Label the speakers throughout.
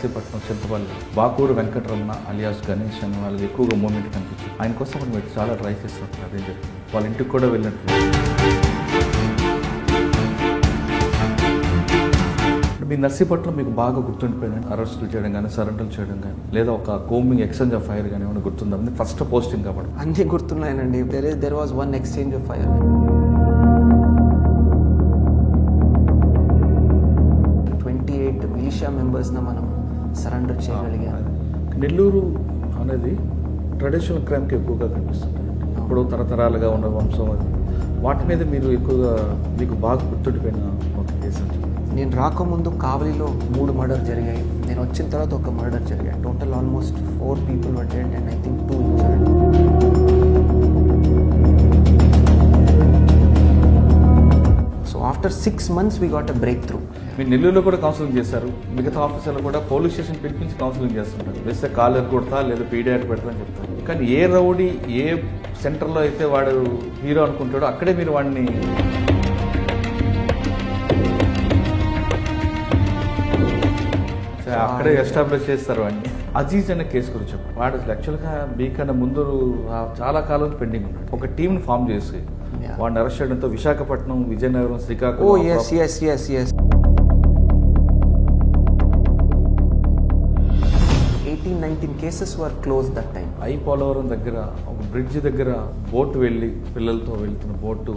Speaker 1: Narsipatnam, Chintapalli, Bakuru Venkataramana alias Ganesh అని వాళ్ళకి ఎక్కువగా మూమెంట్ కనిపించింది. ఆయన కోసం మీరు చాలా ట్రై చేస్తుంటారు. అదేం చెప్తుంది, వాళ్ళ ఇంటికి కూడా వెళ్ళినట్టు. మీ నర్సీపట్నం మీకు బాగా గుర్తుండిపోయింది, అరెస్టులు చేయడం కానీ, సరెండర్లు చేయడం కానీ, లేదా ఒక కోమింగ్ ఎక్స్చేంజ్ ఆఫ్ ఫైర్ కానీ ఏమైనా గుర్తుందా? ఫస్ట్ పోస్టింగ్ కాబట్టి
Speaker 2: అన్నీ గుర్తున్నాయనండి. There was one exchange of fire. 28 militia మెంబర్స్ని మనం సరెండర్ చేయగలిగాం.
Speaker 1: నెల్లూరు అనేది ట్రెడిషనల్ క్రైమ్కి ఎక్కువగా కనిపిస్తుంది. ఇప్పుడు తరతరాలుగా ఉన్న వంశం అది, వాటి మీద మీరు ఎక్కువగా మీకు బాగా గుర్తుండిపోయిన ఒక కేసు?
Speaker 2: నేను రాకముందు కావలిలో 3 మర్డర్ జరిగాయి. నేను వచ్చిన తర్వాత ఒక మర్డర్ జరిగాయి. Total almost 4 people were dead and I think 2 injured. So after 6 months we got a breakthrough.
Speaker 1: మీరు నెల్లూరులో కూడా కౌన్సిలింగ్ చేశారు. మిగతా ఆఫీసర్లు కూడా పోలీస్ స్టేషన్ పిలిపించి కౌన్సిలింగ్ చేస్తుంటారు. వేస్తే కాలర్ కొడతా లేదా పీడియాట్ పెడతా అని చెప్తారు. కానీ ఏ రౌడీ ఏ సెంటర్లో అయితే వాడు హీరో అనుకుంటాడో అక్కడే మీరు వాడిని అక్కడే ఎస్టాబ్లిష్ చేస్తారు. వాడిని అజీజ్ అనే కేసు గురించి చెప్పారు. వాడు యాక్చువల్గా మీకన్నా ముందు చాలా కాలం పెండింగ్ ఉన్నాడు. ఒక టీంని ఫామ్ చేసి వాడిని అరెస్ట్ చేయడంతో Visakhapatnam, Vizianagaram, Srikakulam.
Speaker 2: Oh yes. 18-19 cases were closed that time.
Speaker 1: Polavaram దగ్గర ఒక బ్రిడ్జ్ దగ్గర బోట్ వెళ్ళి పిల్లలతో వెళ్తున్న బోటు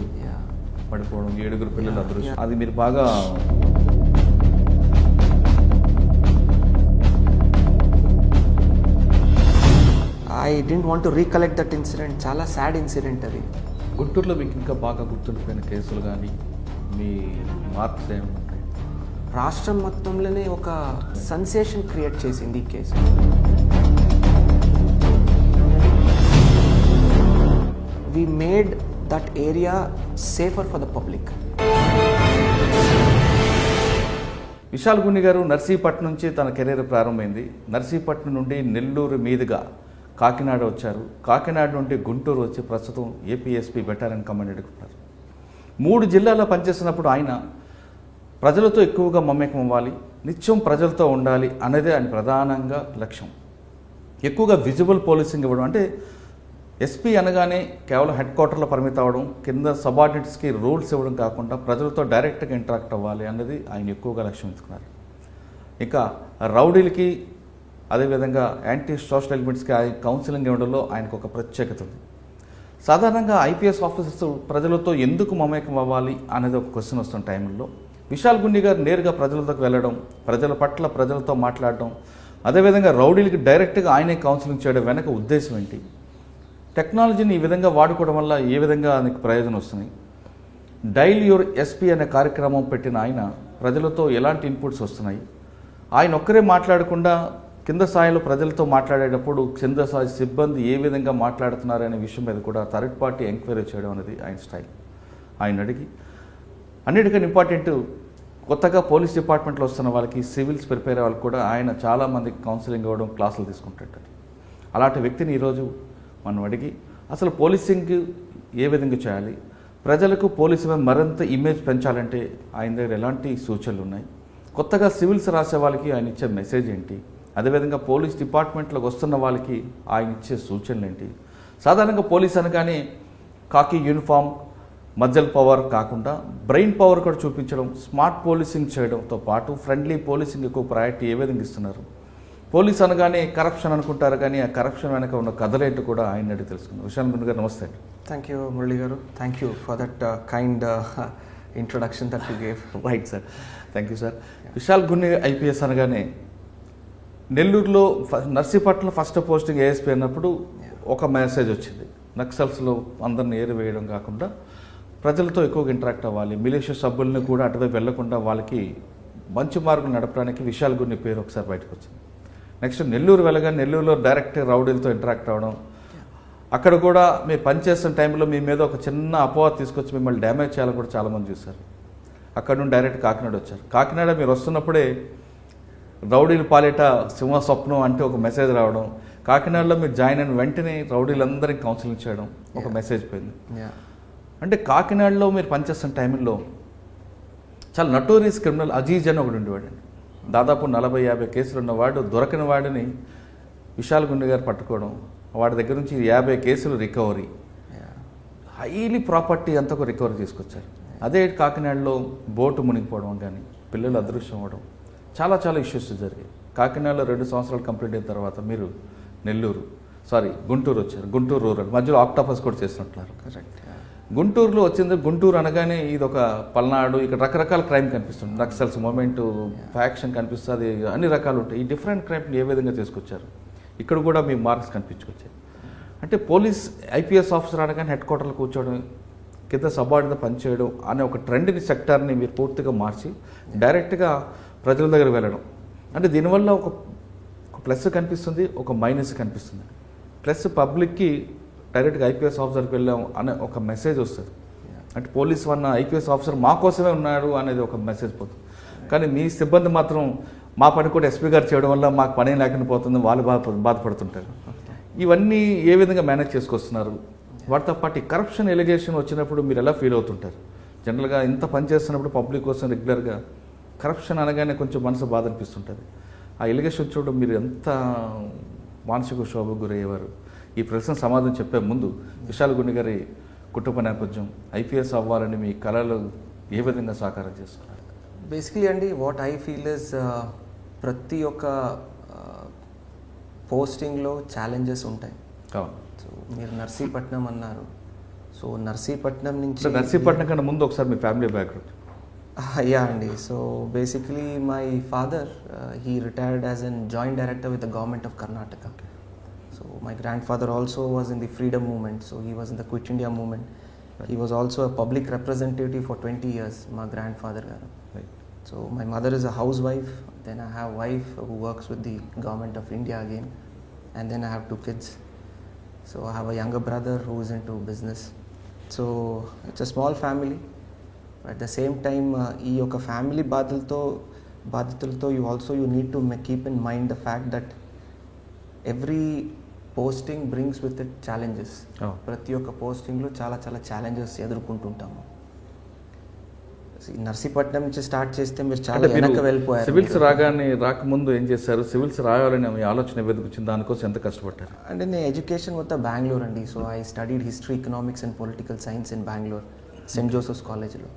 Speaker 1: పడిపోవడం, 7 పిల్లల అదృష్టం. అది మీరు బాగా
Speaker 2: I didn't want to recollect that incident. చాలా సాడ్ ఇన్సిడెంట్ అది.
Speaker 1: గుంటూరులో మీకు ఇంకా బాగా గుర్తుండిపోయిన కేసులు కానీ మీ మార్క్స్ ఏమి?
Speaker 2: రాష్ట్రం మొత్తంలోనే ఒక సెన్సేషన్ క్రియేట్ చేసింది ఈ case. We made that area safer for the public.
Speaker 1: Vishal Gunni గారు నర్సీపట్నం నుంచి తన కెరీర్ ప్రారంభమైంది. నర్సీపట్నం నుండి నెల్లూరు మీదుగా కాకినాడ వచ్చారు. కాకినాడ నుండి గుంటూరు వచ్చి ప్రస్తుతం ఏపీఎస్పీ బెటాలియన్ కమాండ్ ఎదుర్కొన్నారు. 3 జిల్లాల్లో పనిచేస్తున్నప్పుడు ఆయన ప్రజలతో ఎక్కువగా మమేకం అవ్వాలి, నిత్యం ప్రజలతో ఉండాలి అనేదే ఆయన ప్రధానంగా లక్ష్యం. ఎక్కువగా విజిబుల్ పోలీసింగ్ ఇవ్వడం, అంటే ఎస్పీ అనగానే కేవలం హెడ్ క్వార్టర్లో పరిమితం అవ్వడం, కింద సబార్డినేట్స్కి రూల్స్ ఇవ్వడం కాకుండా ప్రజలతో డైరెక్ట్గా ఇంటరాక్ట్ అవ్వాలి అన్నది ఆయన ఎక్కువగా లక్ష్యం ఇస్తున్నారు. ఇంకా రౌడీలకి అదేవిధంగా యాంటీ సోషల్ ఎలిమెంట్స్కి ఆయన కౌన్సిలింగ్ ఇవ్వడంలో ఆయనకు ఒక ప్రత్యేకత ఉంది. సాధారణంగా ఐపీఎస్ ఆఫీసర్స్ ప్రజలతో ఎందుకు మమేకం అవ్వాలి అనేది ఒక క్వశ్చన్ వస్తున్న టైంలో విశాల్ గున్ని గారు నేరుగా ప్రజలతో వెళ్ళడం, ప్రజల పట్ల ప్రజలతో మాట్లాడడం, అదేవిధంగా రౌడీలకి డైరెక్ట్గా ఆయనే కౌన్సిలింగ్ చేయడం వెనక ఉద్దేశం ఏంటి, టెక్నాలజీని ఈ విధంగా వాడుకోవడం వల్ల ఏ విధంగా ఆయనకు ప్రయోజనం వస్తుంది, డైల్ యువర్ ఎస్పీ అనే కార్యక్రమం పెట్టిన ఆయన ప్రజలతో ఎలాంటి ఇన్పుట్స్ వస్తున్నాయి, ఆయన ఒక్కరే మాట్లాడకుండా కింద స్థాయిలో ప్రజలతో మాట్లాడేటప్పుడు కింద స్థాయి సిబ్బంది ఏ విధంగా మాట్లాడుతున్నారు అనే విషయం మీద కూడా థర్డ్ పార్టీ ఎంక్వైరీ చేయడం అనేది ఆయన స్టైల్. ఆయన అడిగి అన్నిటికన్నా ఇంపార్టెంట్, కొత్తగా పోలీస్ డిపార్ట్మెంట్లో వస్తున్న వాళ్ళకి, సివిల్స్ ప్రిపేర్ వాళ్ళకి కూడా ఆయన చాలామందికి కౌన్సిలింగ్ ఇవ్వడం, క్లాసులు తీసుకుంటాడు. అలాంటి వ్యక్తిని ఈరోజు మనం అడిగి అసలు పోలీసింగ్ ఏ విధంగా చేయాలి, ప్రజలకు పోలీసు మీద మరింత ఇమేజ్ పెంచాలంటే ఆయన దగ్గర ఎలాంటి సూచనలు ఉన్నాయి, కొత్తగా సివిల్స్ రాసే వాళ్ళకి ఆయన ఇచ్చే మెసేజ్ ఏంటి, అదేవిధంగా పోలీస్ డిపార్ట్మెంట్లోకి వస్తున్న వాళ్ళకి ఆయన ఇచ్చే సూచనలు ఏంటి. సాధారణంగా పోలీస్ అనగానే కాకి యూనిఫామ్, మజ్జల్ పవర్ కాకుండా బ్రెయిన్ పవర్ కూడా చూపించడం, స్మార్ట్ పోలీసింగ్ చేయడంతో పాటు ఫ్రెండ్లీ పోలీసింగ్ ఎక్కువ ప్రయారిటీ ఏ విధంగా ఇస్తున్నారు, పోలీస్ అనగానే కరప్షన్ అనుకుంటారు కానీ ఆ కరప్షన్ వెనక ఉన్న కథలేంటి కూడా ఆయన అడిగి తెలుసుకున్నాం. విశాల్ గున్ని గారు నమస్తే.
Speaker 2: థ్యాంక్ యూ మురళి గారు. Thank you for that kind introduction that you gave.
Speaker 1: Right sir, thank you sir. Vishal Gunni IPS అనగానే నెల్లూరులో నర్సీపట్నం ఫస్ట్ పోస్టింగ్ ఏఎస్పీ అన్నప్పుడు ఒక మెసేజ్ వచ్చింది, నక్సల్స్లో అందరిని ఏరివేయడం కాకుండా ప్రజలతో ఎక్కువగా ఇంటరాక్ట్ అవ్వాలి, మిలిషియా సభ్యులను కూడా అటువైపు వెళ్లకుండా వాళ్ళకి మంచి మార్గం నడపడానికి విశాల్ గున్ని పేరు ఒకసారి బయటకు వచ్చింది. నెక్స్ట్ నెల్లూరు వెళ్ళగా నెల్లూరులో డైరెక్ట్ రౌడీలతో ఇంటరాక్ట్ అవ్వడం, అక్కడ కూడా మీరు పనిచేస్తున్న టైంలో మీ మీద ఒక చిన్న అపోహ తీసుకొచ్చి మిమ్మల్ని డ్యామేజ్ చేయాలని కూడా చాలామంది చూశారు. అక్కడ నుండి డైరెక్ట్ కాకినాడ వచ్చారు. కాకినాడ మీరు వస్తున్నప్పుడే రౌడీల పాలిట సింహ స్వప్నం అంటే ఒక మెసేజ్ రావడం, కాకినాడలో మీరు జాయిన్ అయిన వెంటనే రౌడీలందరికీ కౌన్సిలింగ్ చేయడం, ఒక మెసేజ్ పోయింది. అంటే కాకినాడలో మీరు పనిచేస్తున్న టైంలో చాలా నటోరియస్ క్రిమినల్ అజీజ్ అని ఒకటి ఉండేవాడండి. దాదాపు 40-50 కేసులు ఉన్నవాడు దొరకని వాడిని విశాల్ గుండె గారు పట్టుకోవడం, వాడి దగ్గర నుంచి 50 కేసులు రికవరీ, హైలీ ప్రాపర్టీ అంతకు రికవరీ తీసుకొచ్చారు. అదే కాకినాడలో బోటు మునిగిపోవడం కానీ, పిల్లలు అదృశ్యం అవ్వడం, చాలా చాలా ఇష్యూస్ జరిగాయి. కాకినాడలో 2 సంవత్సరాలు కంప్లీట్ అయిన తర్వాత మీరు గుంటూరు వచ్చారు. గుంటూరు రూరల్ మధ్యలో ఆక్టోపస్ కూడా చేసినట్టున్నారు.
Speaker 2: కరెక్ట్.
Speaker 1: గుంటూరులో వచ్చింది. గుంటూరు అనగానే ఇది ఒక పల్నాడు, ఇక్కడ రకరకాల క్రైమ్ కనిపిస్తుంది. నక్సల్స్ మూమెంట్, ఫ్యాక్షన్ కనిపిస్తుంది, అన్ని రకాలు ఉంటాయి. ఈ డిఫరెంట్ క్రైమ్ని ఏ విధంగా తీసుకొచ్చారు? ఇక్కడ కూడా మీ మార్క్స్ కనిపించుకొచ్చాయి. అంటే పోలీస్ ఐపీఎస్ ఆఫీసర్ అనగానే హెడ్ క్వార్టర్లో కూర్చోవడం, కింద సబార్డినేట్ పనిచేయడం అనే ఒక ట్రెండ్ని, సెక్టార్ని మీరు పూర్తిగా మార్చి డైరెక్ట్గా ప్రజల దగ్గర వెళ్ళడం. అంటే దీనివల్ల ఒక ప్లస్ కనిపిస్తుంది, ఒక మైనస్ కనిపిస్తుంది. ప్లస్ పబ్లిక్కి డైరెక్ట్గా ఐపీఎస్ ఆఫీసర్కి వెళ్ళాం అనే ఒక మెసేజ్ వస్తుంది. అంటే పోలీస్ వన్న ఐపీఎస్ ఆఫీసర్ మా కోసమే ఉన్నాడు అనేది ఒక మెసేజ్ పోతుంది. కానీ మీ సిబ్బంది మాత్రం మా పని కూడా ఎస్పీ గారు చేయడం వల్ల మాకు పని లేకుండా పోతుంది, వాళ్ళు బాధపడుతుంటారు. ఇవన్నీ ఏ విధంగా మేనేజ్ చేసుకొస్తున్నారు? వాటితో పాటు కరప్షన్ ఎలిగేషన్ వచ్చినప్పుడు మీరు ఎలా ఫీల్ అవుతుంటారు? జనరల్గా ఇంత పని చేస్తున్నప్పుడు పబ్లిక్ కోసం రెగ్యులర్గా కరప్షన్ అనగానే కొంచెం మనసు బాధ అనిపిస్తుంటుంది. ఆ ఎలిగేషన్ చూడడం మీరు ఎంత మానసిక క్షోభకు గురయ్యేవారు? ఈ ప్రశ్న సమాధానం చెప్పే ముందు విశాల్ గుండె గారి కుటుంబ నేపథ్యం, ఐపీఎస్ అవ్వాలని మీ కళలు ఏ విధంగా సాకారం చేసుకున్నారు?
Speaker 2: బేసికలీ అండి, వాట్ ఐ ఫీల్ ఇస్ ప్రతి ఒక్క పోస్టింగ్లో ఛాలెంజెస్ ఉంటాయి. సో మీరు నర్సీపట్నం అన్నారు. సో నర్సీపట్నం నుంచి,
Speaker 1: నర్సీపట్నం కన్నా ముందు ఒకసారి మీ ఫ్యామిలీ బ్యాక్గ్రౌండ్.
Speaker 2: యా అండి. So basically my father he retired as an joint director with the government of Karnataka. So my grand father also was in the freedom movement. So he was in the quit India movement. He was also a public representative for 20 years, my grandfather garu.
Speaker 1: Right.
Speaker 2: So my mother is a housewife, then I have a wife who works with the government of India again, and then I have 2 kids. So I have a younger brother who is into business. So it's a small family. But at the same time, ee oka family బాధ్యతలతో you need to keep in mind the fact that every posting brings with it challenges. ప్రతి ఒక్క పోస్టింగ్లో చాలా చాలా challenges ఎదుర్కొంటుంటాము. Narsipatnam నుంచి start చేస్తే మీరు చాలా వెనక్కి వెళ్ళిపోయారు.
Speaker 1: సివిల్స్ రాకముందు ఏం చేశారు? సివిల్స్ రాయాలని మీ ఆలోచన వెతుకుచ్చింది, దానికోసం ఎంత కష్టపడ్డారు?
Speaker 2: అంటే నేను ఎడ్యుకేషన్ మొత్తం బెంగళూరు అండి. So I studied history, economics and political science in Bengaluru, Saint Joseph's కాలేజ్లో.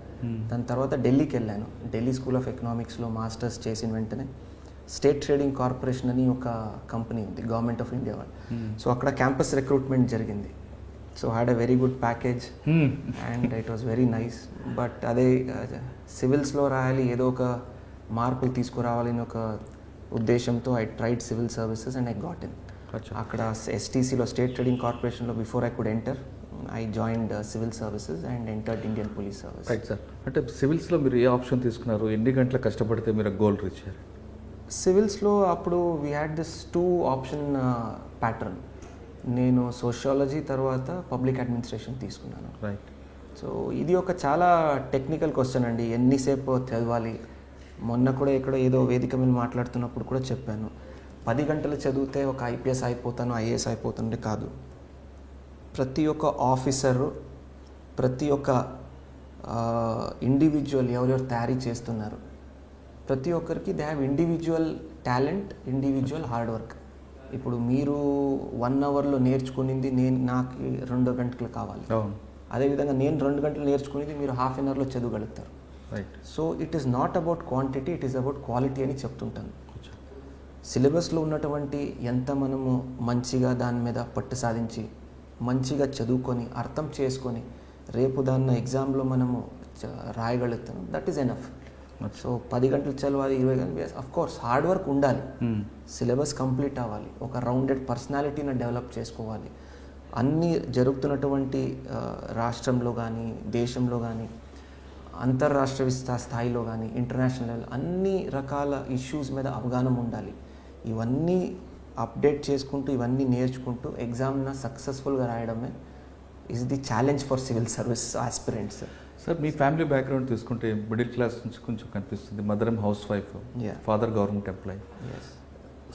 Speaker 2: దాని తర్వాత ఢిల్లీకి వెళ్ళాను. ఢిల్లీ స్కూల్ ఆఫ్ ఎకనామిక్స్లో మాస్టర్స్ చేసిన వెంటనే స్టేట్ ట్రేడింగ్ కార్పొరేషన్ అని ఒక కంపెనీ ఉంది, గవర్నమెంట్ ఆఫ్ ఇండియా వాళ్ళు. సో అక్కడ క్యాంపస్ రిక్రూట్మెంట్ జరిగింది. So had a very good package and it was very nice. But అదే సివిల్స్లో రాయాలి, ఏదో ఒక మార్పులు తీసుకురావాలని ఒక ఉద్దేశంతో I tried civil services and I got in. అక్కడ ఎస్టీసీలో స్టేట్ ట్రేడింగ్ కార్పొరేషన్లో before I could enter, I joined civil services and entered Indian police service.
Speaker 1: Right sir. అంటే సివిల్స్లో మీరు ఏ ఆప్షన్ తీసుకున్నారు? ఎన్ని గంటలు కష్టపడితే మీరు గోల్ రీచ్ అయ్యారు?
Speaker 2: సివిల్స్లో అప్పుడు we had this 2 option pattern. నేను సోషియాలజీ తర్వాత పబ్లిక్ అడ్మినిస్ట్రేషన్ తీసుకున్నాను.
Speaker 1: రైట్.
Speaker 2: సో ఇది ఒక చాలా టెక్నికల్ క్వశ్చన్ అండి, ఎన్నిసేపు చదవాలి. మొన్న కూడా ఎక్కడో ఏదో వేదిక మీద మాట్లాడుతున్నప్పుడు కూడా చెప్పాను, 10 గంటలు చదివితే ఒక ఐపీఎస్ అయిపోతాను, ఐఏఎస్ అయిపోతుంటే కాదు. ప్రతి ఒక్క ఆఫీసరు, ప్రతి ఒక్క ఇండివిజువల్ ఎవరెవరు తయారీ చేస్తున్నారు, ప్రతి ఒక్కరికి they have individual talent, individual hard work. ఇప్పుడు మీరు 1 అవర్లో నేర్చుకునింది నాకు 2 గంటలు కావాలి. అదేవిధంగా నేను 2 గంటలు నేర్చుకునేది మీరు హాఫ్ అన్ అవర్లో చదవగలుగుతారు.
Speaker 1: Right.
Speaker 2: So it is not about quantity, it is about quality అని చెప్తుంటాను. సిలబస్లో ఉన్నటువంటి ఎంత మనము మంచిగా దాని మీద పట్టు సాధించి మంచిగా చదువుకొని అర్థం చేసుకొని రేపు దాన్ని ఎగ్జామ్లో మనము రాయగలుగుతాం, దట్ ఈస్ ఎనఫ్. సో 10 గంటలు చదవాలి, 20 గంటలు, అఫ్ కోర్స్ హార్డ్ వర్క్ ఉండాలి, సిలబస్ కంప్లీట్ అవ్వాలి, ఒక రౌండెడ్ పర్సనాలిటీని డెవలప్ చేసుకోవాలి. అన్నీ జరుగుతున్నటువంటి రాష్ట్రంలో కానీ దేశంలో కానీ అంతర్రాష్ట్ర స్థాయిలో కానీ ఇంటర్నేషనల్ లెవెల్ అన్ని రకాల ఇష్యూస్ మీద అవగాహన ఉండాలి. ఇవన్నీ అప్డేట్ చేసుకుంటూ ఇవన్నీ నేర్చుకుంటూ ఎగ్జామ్ను సక్సెస్ఫుల్గా రాయడమే is the challenge for civil service aspirants.
Speaker 1: Sir మీ ఫ్యామిలీ బ్యాక్గ్రౌండ్ తీసుకుంటే మిడిల్ క్లాస్ నుంచి కొంచెం కనిపిస్తుంది. Mother housewife, father government employee.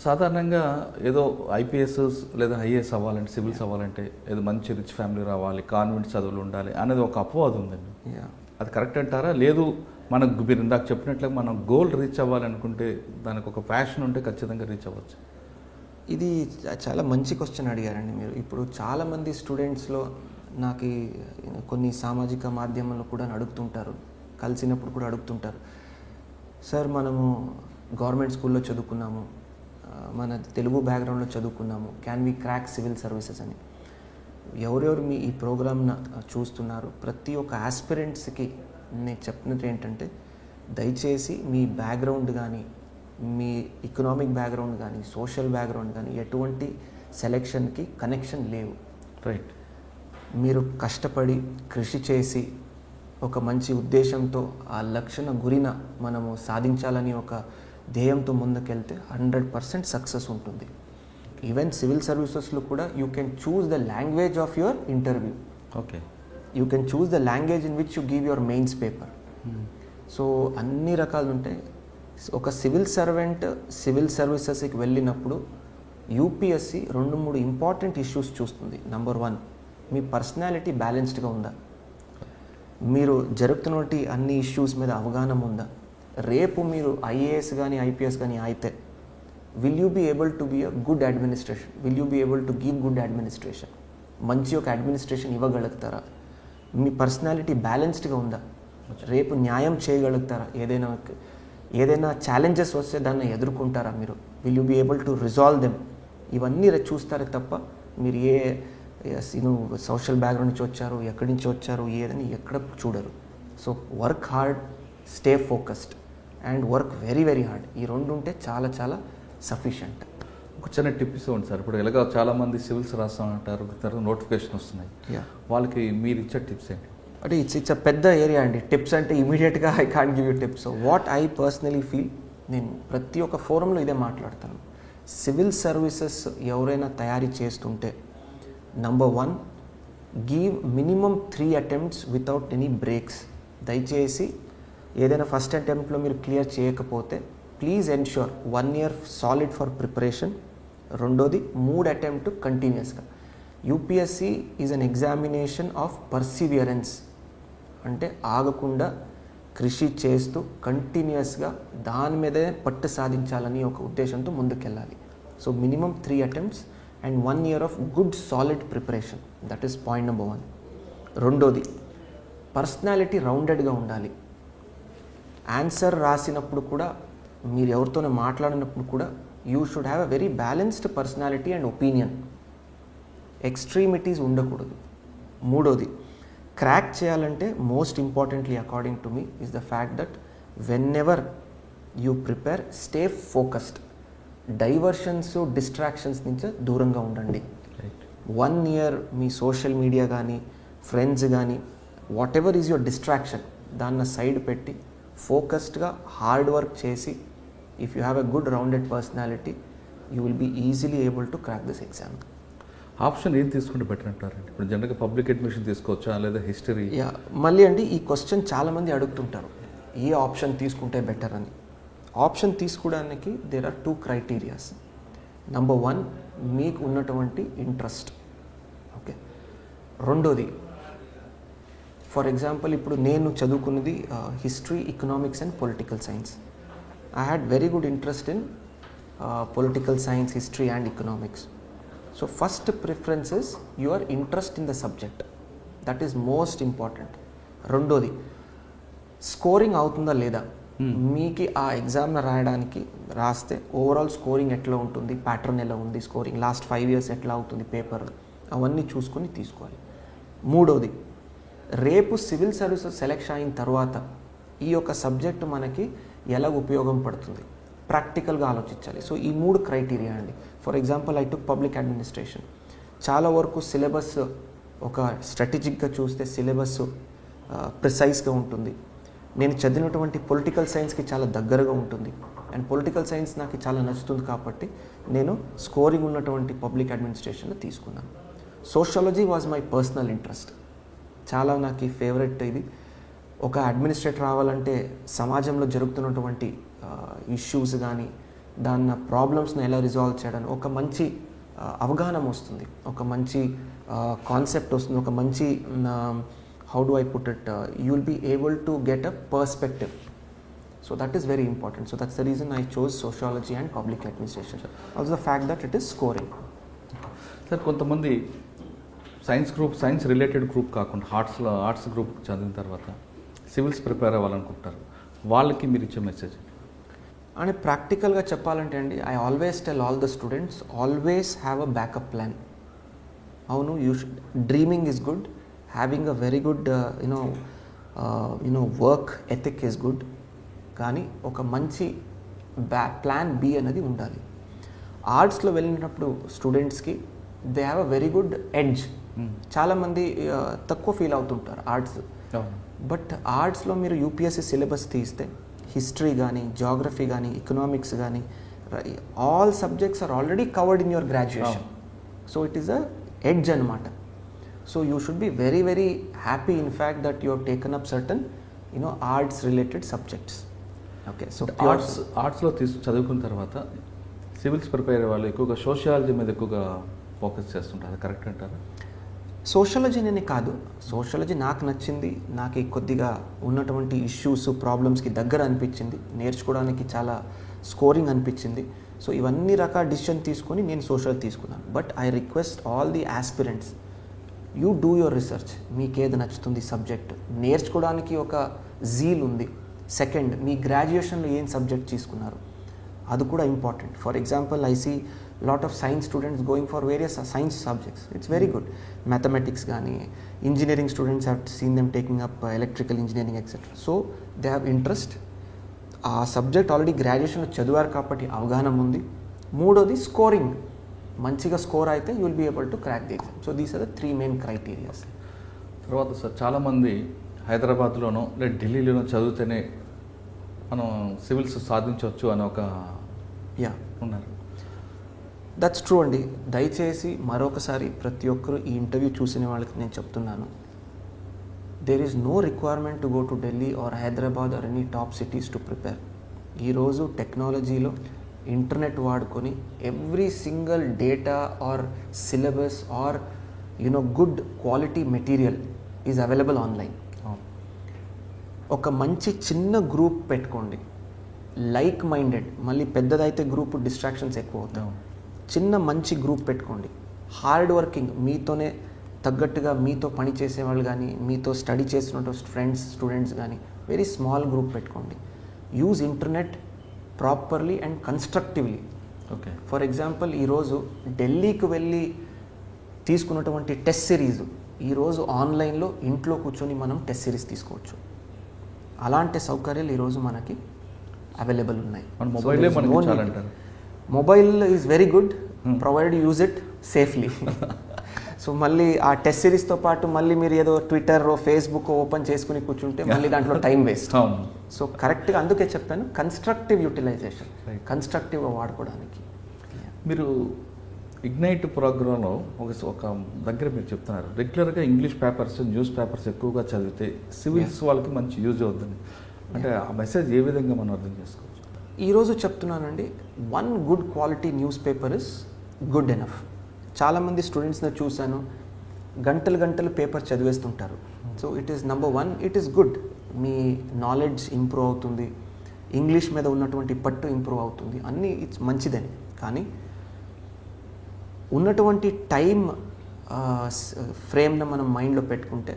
Speaker 1: సాధారణంగా ఏదో ఐపీఎస్ లేదా ఐఏఎస్ అవ్వాలంటే, సివిల్స్ అవ్వాలంటే ఏదో మంచి రిచ్ ఫ్యామిలీ రావాలి, కాన్వెంట్ చదువులు ఉండాలి అనేది ఒక అపవాదం ఉందండి. అది కరెక్ట్ అంటారా? లేదు మనకు మీరు ఇందాక చెప్పినట్లుగా మనం గోల్ రీచ్ అవ్వాలనుకుంటే దానికి ఒక ప్యాషన్ ఉంటే ఖచ్చితంగా రీచ్ అవ్వచ్చు.
Speaker 2: ఇది చాలా మంచి క్వశ్చన్ అడిగారండి మీరు. ఇప్పుడు చాలామంది స్టూడెంట్స్లో నాకు కొన్ని సామాజిక మాధ్యమాల్లో కూడా అడుగుతుంటారు, కలిసినప్పుడు కూడా అడుగుతుంటారు, సార్ మనము గవర్నమెంట్ స్కూల్లో చదువుకున్నాము, మన తెలుగు బ్యాక్గ్రౌండ్లో చదువుకున్నాము, can we crack civil services అని. ఎవరెవరు మీ ఈ ప్రోగ్రామ్ను చూస్తున్నారు, ప్రతి ఒక్క ఆస్పిరెంట్స్కి నేను చెప్పినది ఏంటంటే, దయచేసి మీ బ్యాక్గ్రౌండ్ కానీ, మీ ఎకనామిక్ బ్యాక్గ్రౌండ్ కానీ, సోషల్ బ్యాక్గ్రౌండ్ కానీ ఎటువంటి సెలెక్షన్కి కనెక్షన్ లేవు.
Speaker 1: రైట్.
Speaker 2: మీరు కష్టపడి కృషి చేసి ఒక మంచి ఉద్దేశంతో ఆ లక్ష్య గురిన మనము సాధించాలని ఒక ధ్యేయంతో ముందుకెళ్తే 100% సక్సెస్ ఉంటుంది. ఈవెన్ సివిల్ సర్వీసెస్లో కూడా you can choose the language of your interview.
Speaker 1: Okay.
Speaker 2: You can choose the language in which you give your mains paper. So అన్ని రకాలు ఉంటాయి. ఒక సివిల్ సర్వెంట్ సివిల్ సర్వీసెస్కి వెళ్ళినప్పుడు యూపీఎస్సి 2-3 ఇంపార్టెంట్ ఇష్యూస్ చూస్తుంది. Number 1, మీ personality బ్యాలెన్స్డ్గా ఉందా, మీరు జరుగుతున్నటువంటి అన్ని ఇష్యూస్ మీద అవగాహన ఉందా, రేపు మీరు ఐఏఎస్ కానీ ఐపీఎస్ కానీ అయితే will you be able to be a good administration, will you be able to give good administration, మంచి ఒక అడ్మినిస్ట్రేషన్ ఇవ్వగలుగుతారా, మీ పర్సనాలిటీ బ్యాలెన్స్డ్గా ఉందా, రేపు న్యాయం చేయగలుగుతారా, ఏదైనా ఛాలెంజెస్ వస్తే దాన్ని ఎదుర్కొంటారా మీరు, will you be able to resolve them, ఇవన్నీ చూస్తారే తప్ప మీరు సోషల్ బ్యాక్గ్రౌండ్ నుంచి వచ్చారు, ఎక్కడి నుంచి వచ్చారు, ఏదని ఎక్కడ చూడరు. So work hard, stay focused and work very very hard. ఈ 2 ఉంటే చాలా చాలా సఫిషియంట్.
Speaker 1: ఒక చిన్న టిప్ ఇవ్వండి సార్. ఇప్పుడు ఎలాగో చాలామంది సివిల్స్ రాస్తామంటారు, నోటిఫికేషన్ వస్తున్నాయి, వాళ్ళకి మీరు ఇచ్చే టిప్స్ ఏంటి?
Speaker 2: అంటే ఇట్స్ అ పెద్ద ఏరియా అండి. టిప్స్ అంటే ఇమీడియట్గా I can't give you tips. What I personally feel, నేను ప్రతి ఒక్క ఫోరంలో ఇదే మాట్లాడతాను. సివిల్ సర్వీసెస్ ఎవరైనా తయారీ చేస్తుంటే number 1, give minimum 3 attempts without any breaks. దయచేసి ఏదైనా ఫస్ట్ అటెంప్ట్లో మీరు క్లియర్ చేయకపోతే please ensure 1 year solid for preparation. రెండోది 3 attempts కంటిన్యూస్గా. UPSC is an examination of perseverance, అంటే ఆగకుండా కృషి చేస్తూ కంటిన్యూస్గా దాని మీదే పట్టు సాధించాలని ఒక ఉద్దేశంతో ముందుకెళ్ళాలి. So minimum 3 attempts and 1 year of good solid preparation. That is point number 1. రెండోది, పర్సనాలిటీ రౌండెడ్గా ఉండాలి. ఆన్సర్ రాసినప్పుడు కూడా, మీరు ఎవరితోనే మాట్లాడినప్పుడు కూడా you should have a very balanced personality and opinion. Extremities ఉండకూడదు. మూడోది, క్రాక్ చేయాలంటే most importantly according to me is the fact that whenever you prepare, stay focused. Diversions, distractions నుంచి దూరంగా ఉండండి. 1 year మీ సోషల్ మీడియా కానీ, friends కానీ, whatever is your distraction, దాన్ని సైడ్ పెట్టి ఫోకస్డ్గా హార్డ్ వర్క్ చేసి, if you have a good rounded personality, you will be easily able to crack this exam.
Speaker 1: Option ఏం తీసుకుంటే బెటర్ అంటారండి? ఇప్పుడు జనరల్గా పబ్లిక్ అడ్మిషన్ తీసుకోవచ్చా లేదా హిస్టరీ?
Speaker 2: మళ్ళీ అండి ఈ క్వశ్చన్ చాలామంది అడుగుతుంటారు, ఏ ఆప్షన్ తీసుకుంటే బెటర్ అని. ఆప్షన్ తీసుకోవడానికి దేర్ ఆర్ 2 criteria. నంబర్ 1, మీకు ఉన్నటువంటి ఇంట్రెస్ట్. ఓకే. రెండోది, ఫర్ ఎగ్జాంపుల్ ఇప్పుడు నేను చదువుకున్నది history, economics and political science. I had very good interest in political science, history and economics. So first preference is your interest in the subject. That is most important. రెండోది, scoring అవుతుందా లేదా, మీకు ఆ ఎగ్జామ్ను రాస్తే overall scoring ఎట్లా ఉంటుంది, pattern ఎలా ఉంది, స్కోరింగ్ లాస్ట్ 5 years ఎట్లా అవుతుంది పేపర్, అవన్నీ చూసుకొని తీసుకోవాలి. మూడోది, రేపు సివిల్ సర్వీసెస్ సెలెక్ట్ అయిన తర్వాత ఈ యొక్క సబ్జెక్టు మనకి ఎలా ఉపయోగం పడుతుంది, ప్రాక్టికల్గా ఆలోచించాలి. సో ఈ 3 criteria అండి. For example I took public administration. చాలా వరకు సిలబస్ ఒక స్ట్రాటజిక్గా చూస్తే సిలబస్ ప్రిసైజ్గా ఉంటుంది. నేను చదివినటువంటి పొలిటికల్ సైన్స్కి చాలా దగ్గరగా ఉంటుంది అండ్ పొలిటికల్ సైన్స్ నాకు చాలా నచ్చుతుంది కాబట్టి నేను స్కోరింగ్ ఉన్నటువంటి పబ్లిక్ అడ్మినిస్ట్రేషన్లో తీసుకున్నాను. Sociology was my personal interest. చాలా నాకు ఫేవరెట్ ఇది. ఒక అడ్మినిస్ట్రేటర్ రావాలంటే సమాజంలో జరుగుతున్నటువంటి ఇష్యూస్ కానీ దాని ప్రాబ్లమ్స్ని ఎలా రిజాల్వ్ చేయడం, ఒక మంచి అవగాహన వస్తుంది, ఒక మంచి కాన్సెప్ట్ వస్తుంది, ఒక మంచి how do I put it, you will be able to get a perspective. So that is very important. So that's the reason I chose sociology and public administration. Also the fact that it is scoring.
Speaker 1: Sir కొంతమంది science related group కాకుండా arts group చదివిన తర్వాత civils prepare అవ్వాలనుకుంటారు, వాళ్ళకి మీరు ఇచ్చే message?
Speaker 2: And ప్రాక్టికల్గా చెప్పాలంటే అండి, I always tell all the students, always have a backup plan. అవును, dreaming is good, having a very good work ethic is good, కానీ ఒక మంచి ప్లాన్ బి అనేది ఉండాలి. ఆర్ట్స్లో వెళ్ళినప్పుడు స్టూడెంట్స్కి they have a very good edge. చాలామంది తక్కువ ఫీల్ అవుతుంటారు ఆర్ట్స్, బట్ ఆర్ట్స్లో మీరు యూపీఎస్సీ సిలబస్ తీస్తే హిస్టరీ కానీ, జాగ్రఫీ కానీ, ఎకనామిక్స్ కానీ, all subjects are already covered in your graduation. So it is a edge అనమాట. So you should be very very happy in fact that you have taken up certain arts related subjects. Okay, so
Speaker 1: ఆర్ట్స్లో చదువుకున్న తర్వాత civils prepare అయ్యే వాళ్ళు ఎక్కువగా sociology మీద ఎక్కువగా focus చేస్తుంటారు, అది కరెక్ట్ అంటారా?
Speaker 2: సోషాలజీ నేను కాదు, సోషాలజీ నాకు నచ్చింది, నాకు కొద్దిగా ఉన్నటువంటి ఇష్యూస్ ప్రాబ్లమ్స్కి దగ్గర అనిపించింది, నేర్చుకోవడానికి చాలా స్కోరింగ్ అనిపించింది. సో ఇవన్నీ రకాల డిసిషన్ తీసుకొని నేను సోషల్ తీసుకున్నాను. But I request all the aspirants, you do your research. మీకు ఏది నచ్చుతుంది సబ్జెక్ట్, నేర్చుకోవడానికి ఒక జీల్ ఉంది. సెకండ్, మీ గ్రాడ్యుయేషన్లో ఏం సబ్జెక్ట్ తీసుకున్నారు అది కూడా important. For example, I see lot of science students going for various science subjects. It's very good. Mathematics gaani, engineering students have seen them taking up electrical engineering etc. So they have interest. Aa subject already graduation lo chadivaru kabatti avagahanam undi. Moododi scoring, manchiga score aithe you will be able to crack the exam. So these are the three main criteria.
Speaker 1: తర్వాత sir చాలామంది హైదరాబాద్లోనో లేదా ఢిల్లీలోనో చదివితేనే మనం civils సాధించవచ్చు అని ఒక ఉన్నారు.
Speaker 2: That's true అండి. దయచేసి మరొకసారి ప్రతి ఒక్కరు ఈ ఇంటర్వ్యూ చూసిన వాళ్ళకి నేను చెప్తున్నాను, there is no requirement to go to Delhi or Hyderabad or any top cities to prepare. ఈరోజు టెక్నాలజీలో ఇంటర్నెట్ వాడుకొని every single data or syllabus or good quality material is available online. ఒక మంచి చిన్న గ్రూప్ పెట్టుకోండి, లైక్ మైండెడ్. మళ్ళీ పెద్దదైతే గ్రూప్ డిస్ట్రాక్షన్స్ ఎక్కువ అవుతాయి. చిన్న మంచి గ్రూప్ పెట్టుకోండి, హార్డ్ వర్కింగ్, మీతోనే తగ్గట్టుగా మీతో పని చేసేవాళ్ళు కానీ, మీతో స్టడీ చేస్తున్నటువంటి ఫ్రెండ్స్ స్టూడెంట్స్ కానీ, వెరీ స్మాల్ గ్రూప్ పెట్టుకోండి. Use internet properly and constructively.
Speaker 1: Okay,
Speaker 2: for example, ఈరోజు ఢిల్లీకి వెళ్ళి తీసుకున్నటువంటి టెస్ట్ సిరీస్ ఈరోజు ఆన్లైన్లో ఇంట్లో కూర్చొని మనం టెస్ట్ సిరీస్ తీసుకోవచ్చు. అలాంటి సౌకర్యాలు ఈరోజు మనకి అవైలబుల్ ఉన్నాయి. Mobile is very good provided use it safely. So మళ్ళీ ఆ టెస్ట్ సిరీస్తో పాటు మళ్ళీ మీరు ఏదో ట్విట్టర్ ఫేస్బుక్ ఓపెన్ చేసుకుని కూర్చుంటే మళ్ళీ దాంట్లో టైం వేస్ట్. సో కరెక్ట్గా అందుకే చెప్పాను, కన్స్ట్రక్టివ్ యూటిలైజేషన్, కన్స్ట్రక్టివ్గా వాడుకోవడానికి.
Speaker 1: మీరు ఇగ్నైట్ ప్రోగ్రాంలో ఒక దగ్గర మీరు చెప్తున్నారు, రెగ్యులర్గా ఇంగ్లీష్ పేపర్స్, న్యూస్ పేపర్స్ ఎక్కువగా చదివితే సివిల్స్ వాళ్ళకి మంచి యూజ్ అవుతుంది అంటే ఆ మెసేజ్ ఏ విధంగా మనం అర్థం చేసుకోవచ్చు?
Speaker 2: ఈరోజు చెప్తున్నానండి, one good quality newspaper is good enough. చాలామంది స్టూడెంట్స్ని చూశాను, గంటలు గంటలు పేపర్ చదివేస్తుంటారు. So it is number one, it is good. మీ నాలెడ్జ్ ఇంప్రూవ్ అవుతుంది, ఇంగ్లీష్ మీద ఉన్నటువంటి పట్టు ఇంప్రూవ్ అవుతుంది, అన్నీ ఇట్స్ మంచిదని. కానీ ఉన్నటువంటి టైం ఫ్రేమ్ను మనం మైండ్లో పెట్టుకుంటే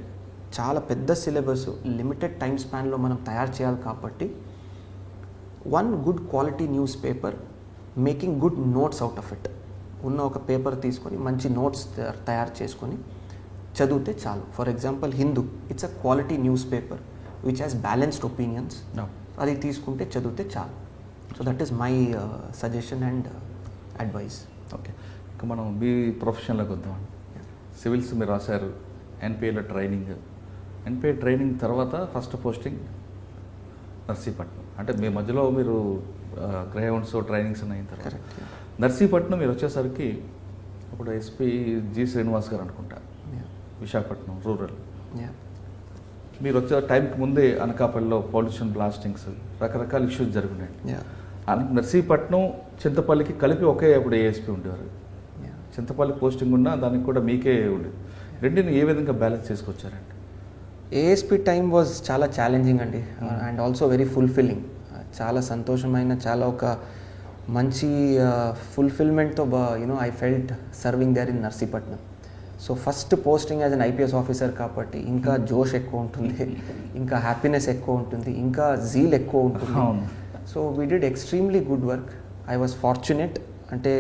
Speaker 2: చాలా పెద్ద సిలబస్ లిమిటెడ్ టైం స్పాన్లో మనం తయారు చేయాలి. కాబట్టి one good quality news paper, making good notes out of it. ఉన్న ఒక పేపర్ తీసుకొని మంచి నోట్స్ తయారు చేసుకొని చదివితే చాలు. For example, Hindu, it's a quality news paper which has balanced opinions. అది తీసుకుంటే చదివితే చాలు. So that is my suggestion and advice.
Speaker 1: Okay, ఇక మనం మీ ప్రొఫెషన్లోకి వద్దామండి. సివిల్స్ మీరు రాశారు, ఎన్పిఏలో ట్రైనింగ్, ఎన్పిఏ ట్రైనింగ్ తర్వాత ఫస్ట్ పోస్టింగ్ నర్సీపట్నం. అంటే మీ మధ్యలో మీరు గ్రేహౌండ్స్ ట్రైనింగ్స్ అయిన తర్వాత నర్సీపట్నం మీరు వచ్చేసరికి అప్పుడు ఎస్పీ జి శ్రీనివాస్ గారు అనుకుంటా, విశాఖపట్నం రూరల్. మీరు వచ్చే టైంకి ముందే అనకాపల్లిలో పొల్యూషన్ బ్లాస్టింగ్స్, రకరకాల ఇష్యూస్ జరుగుతున్నాయి. నర్సీపట్నం చింతపల్లికి కలిపి ఒకే అప్పుడు ఏఎస్పీ ఉండేవారు. చింతపల్లి పోస్టింగ్ ఉన్నా దానికి కూడా మీకే ఉండేది. రెండుని ఏ విధంగా బ్యాలెన్స్ చేసుకొచ్చారండి?
Speaker 2: ఏఎస్పి టైం వాజ్ చాలా ఛాలెంజింగ్ అండి అండ్ ఆల్సో వెరీ ఫుల్ఫిల్లింగ్. చాలా సంతోషమైన, చాలా ఒక మంచి ఫుల్ఫిల్మెంట్తో I felt serving there in Narsipatnam. So first posting as an IPS officer కాబట్టి ఇంకా జోష్ ఎక్కువ ఉంటుంది, ఇంకా హ్యాపీనెస్ ఎక్కువ ఉంటుంది, ఇంకా జీల్ ఎక్కువ ఉంటుంది. So we did extremely good work. I was fortunate. అంటే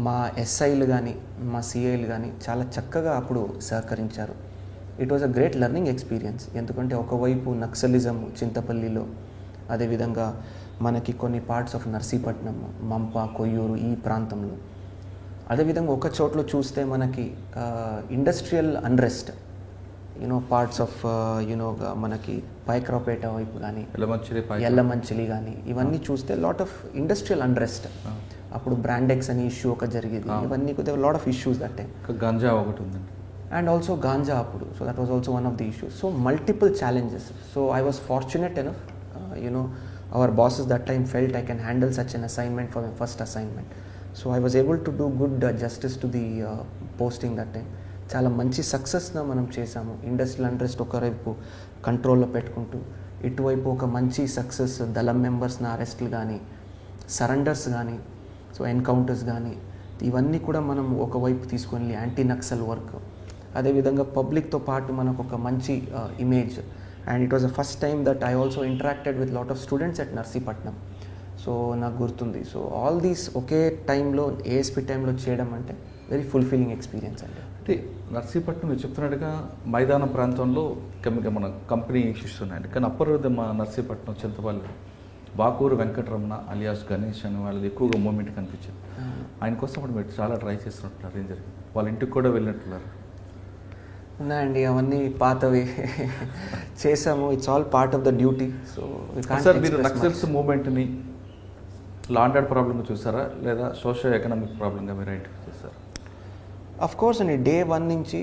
Speaker 2: మా ఎస్ఐలు కానీ మా సిఐలు కానీ చాలా చక్కగా అప్పుడు సహకరించారు. It was a great learning experience. ఎందుకంటే ఒకవైపు నక్సలిజం చింతపల్లిలో, అదేవిధంగా మనకి కొన్ని పార్ట్స్ ఆఫ్ నర్సీపట్నం, మంప, కొయ్యూరు ఈ ప్రాంతంలో, అదేవిధంగా ఒక చోట్ల చూస్తే మనకి ఇండస్ట్రియల్ అన్రెస్ట్ పార్ట్స్ ఆఫ్ మనకి పైక్రాపేట వైపు కానీ, ఎల్లమంచిలి కానీ, ఇవన్నీ చూస్తే లాట్ ఆఫ్ ఇండస్ట్రియల్ అన్రెస్ట్. అప్పుడు బ్రాండెక్స్ అని ఇష్యూ ఒక జరిగింది. ఇవన్నీ lot of issues that time.
Speaker 1: Ganja ఒకటి ఉంది
Speaker 2: అండ్ ఆల్సో గాంజా అప్పుడు. So that was also one of the issues. So multiple challenges. So I was fortunate enough. Our bosses that time felt I can handle such an assignment for my first assignment. So I was able to do good justice to the posting that time. చాలా మంచి సక్సెస్న మనం చేసాము. Industrial interest ఒకవైపు కంట్రోల్లో పెట్టుకుంటూ, ఇటువైపు ఒక మంచి సక్సెస్ దళం మెంబర్స్ని అరెస్ట్లు కానీ, సరెండర్స్ కానీ, సో ఎన్కౌంటర్స్ కానీ, ఇవన్నీ కూడా మనం ఒకవైపు తీసుకొని యాంటీ నక్సల్ వర్క్, అదేవిధంగా పబ్లిక్తో పాటు మనకు ఒక మంచి image. And it was the first time that I also interacted with lot of students at Narsipatnam. So నాకు గుర్తుంది. సో ఆల్ దీస్ ఒకే టైంలో ఏఎస్పి టైంలో చేయడం అంటే వెరీ ఫుల్ఫిల్లింగ్ ఎక్స్పీరియన్స్ అండి.
Speaker 1: అంటే నర్సీపట్నం మీరు చెప్తున్నట్టుగా మైదాన ప్రాంతంలో మన కంపెనీ ఇష్యూస్ ఉన్నాయండి. కానీ అప్పర్ మా నర్సీపట్నం చింతపల్లి బాకూరు వెంకటరమణ అలియాస్ గణేష్ అని వాళ్ళది ఎక్కువగా మూమెంట్ కనిపించింది. ఆయన కోసం అప్పుడు మీరు చాలా ట్రై చేస్తున్నట్టున్నారు. ఏం జరిగింది? వాళ్ళ ఇంటికి కూడా వెళ్ళినట్టున్నారు.
Speaker 2: ఉన్నాయండి, అవన్నీ పాతవి చేసాము. It's all part of the duty. So
Speaker 1: sir, మీరు నక్సల్స్ మూవ్మెంట్ని లా అండ్ ఆర్డర్ ప్రాబ్లమ్గా చూసారా, లేదా సోషల్ ఎకనామిక్ ప్రాబ్లంగా మీరు ఐడెంటిఫై చేశారు?
Speaker 2: అఫ్ కోర్స్ అండి, డే 1 నుంచి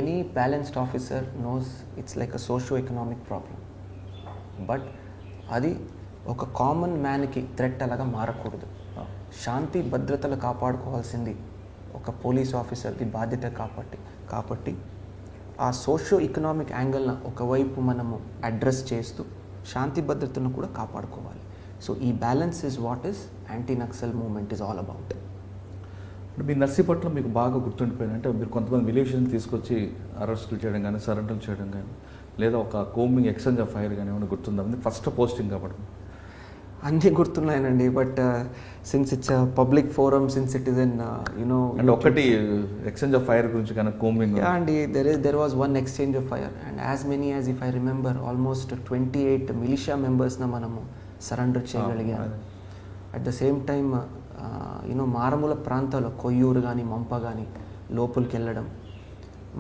Speaker 2: any balanced officer knows it's like a socio economic problem. But అది ఒక కామన్ మ్యాన్కి థ్రెట్ అలాగా మారకూడదు. శాంతి భద్రతలు కాపాడుకోవాల్సింది ఒక పోలీస్ ఆఫీసర్ది బాధ్యత కాబట్టి ఆ సోషో ఎకనామిక్ యాంగిల్ని ఒకవైపు మనము అడ్రస్ చేస్తూ శాంతి భద్రతను కూడా కాపాడుకోవాలి. సో ఈ balance is what is anti Naxal movement is all about.
Speaker 1: మీ నర్సీపట్నం మీకు బాగా గుర్తుండిపోయింది అంటే మీరు కొంతమంది విలేజ్ని తీసుకొచ్చి అరెస్టులు చేయడం కానీ, సరెండర్లు చేయడం కానీ, లేదా ఒక కోమింగ్ ఎక్స్చేంజ్ ఆఫ్ ఫైర్ కానీ ఏమైనా గుర్తుందా? ఫస్ట్ పోస్టింగ్ కాబట్టి
Speaker 2: అన్నీ గుర్తున్నాయనండి. But since it's public forum, since it is in
Speaker 1: అంటే ఒకటి ఎక్స్చేంజ్ ఆఫ్ ఫైర్ గురించి కానీ కోమింగ్
Speaker 2: అండి, there was one exchange of fire and as many as if I remember almost 28 militia మెంబర్స్ని మనము సరెండర్ చేయగలిగాము. అట్ ద సేమ్ టైమ్ మారుమూల ప్రాంతాల్లో కొయ్యూరు కానీ, మంప కానీ లోపలికి వెళ్ళడం,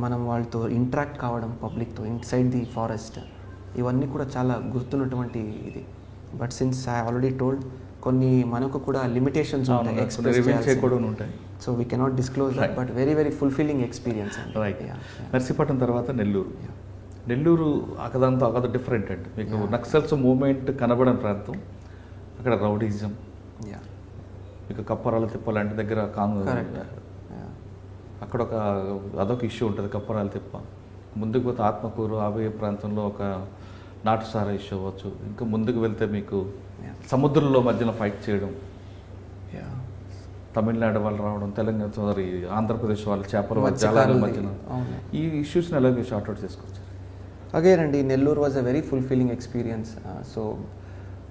Speaker 2: మనం వాళ్ళతో ఇంటరాక్ట్ కావడం పబ్లిక్తో ఇన్సైడ్ ది ఫారెస్ట్, ఇవన్నీ కూడా చాలా గుర్తున్నటువంటి ఇది. But since I already told కొన్ని మనకు కూడా లిమిటేషన్స్ ఉంటాయి, ఎక్స్ప్రెస్
Speaker 1: ఉంటాయి.
Speaker 2: So we cannot disclose that. But very very fulfilling experience అండి.
Speaker 1: రైట్. నర్సీపట్నం తర్వాత నెల్లూరు అకదంతా అకద డిఫరెంట్ అండి. మీకు నక్సల్స్ మూవ్మెంట్ కనబడని ప్రాంతం, అక్కడ రౌడీజం, మీకు కప్పరాల తిప్ప లాంటి దగ్గర అక్కడ అదొక ఇష్యూ ఉంటుంది. కప్పరాల తిప్ప ముందుకు పోతే ఆత్మకూరు ఆబే ప్రాంతంలో ఒక నాటుసారా ఇష్యూ అవ్వచ్చు. ఇంకా ముందుకు వెళ్తే మీకు సముద్రంలో మధ్యలో ఫైట్ చేయడం, తమిళనాడు వాళ్ళు రావడం, తెలంగాణ ఆంధ్రప్రదేశ్ వాళ్ళు చేపల జలాల మధ్యన, ఈ ఇష్యూస్ని ఎలా మీరు షార్ట్అవుట్ చేసుకోవచ్చు?
Speaker 2: అగైన్ అండి, Nellore was a very fulfilling experience. So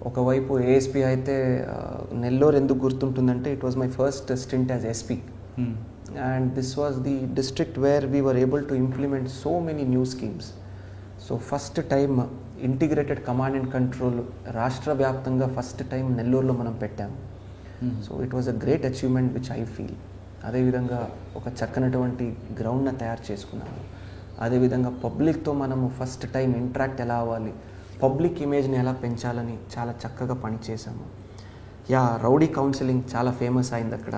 Speaker 2: ఒకవైపు ఏఎస్పీ అయితే నెల్లూరు ఎందుకు గుర్తుంటుందంటే it was my first stint as SP and this was the district where we were able to implement so many new schemes. So first time integrated command and control రాష్ట్ర వ్యాప్తంగా first time నెల్లూరులో మనం పెట్టాము. So it was a great achievement which I feel. అదేవిధంగా ఒక చక్కనటువంటి గ్రౌండ్ని తయారు చేసుకున్నాము. అదేవిధంగా పబ్లిక్తో మనము ఫస్ట్ టైం ఇంటరాక్ట్ ఎలా అవ్వాలి, పబ్లిక్ ఇమేజ్ని ఎలా పెంచాలని చాలా చక్కగా పనిచేసాము. రౌడీ కౌన్సిలింగ్ చాలా ఫేమస్ అయింది అక్కడ.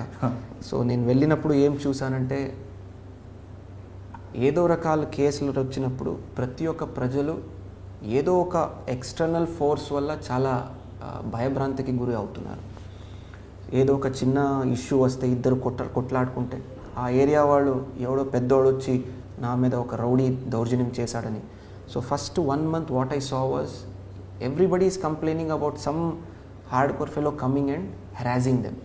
Speaker 2: సో నేను వెళ్ళినప్పుడు ఏం చూసానంటే, ఏదో రకాల కేసులు వచ్చినప్పుడు ప్రతి ఒక్క ప్రజలు ఏదో ఒక ఎక్స్టర్నల్ ఫోర్స్ వల్ల చాలా భయభ్రాంతికి గురి అవుతున్నారు. ఏదో ఒక చిన్న ఇష్యూ వస్తే ఇద్దరు కొట్లాడుకుంటే ఆ ఏరియా వాళ్ళు ఎవడో పెద్దోడు వచ్చి నా మీద ఒక రౌడీ దౌర్జన్యం చేశాడని, so first 1 month what I saw was everybody is complaining about some hard core fellow coming and harassing them.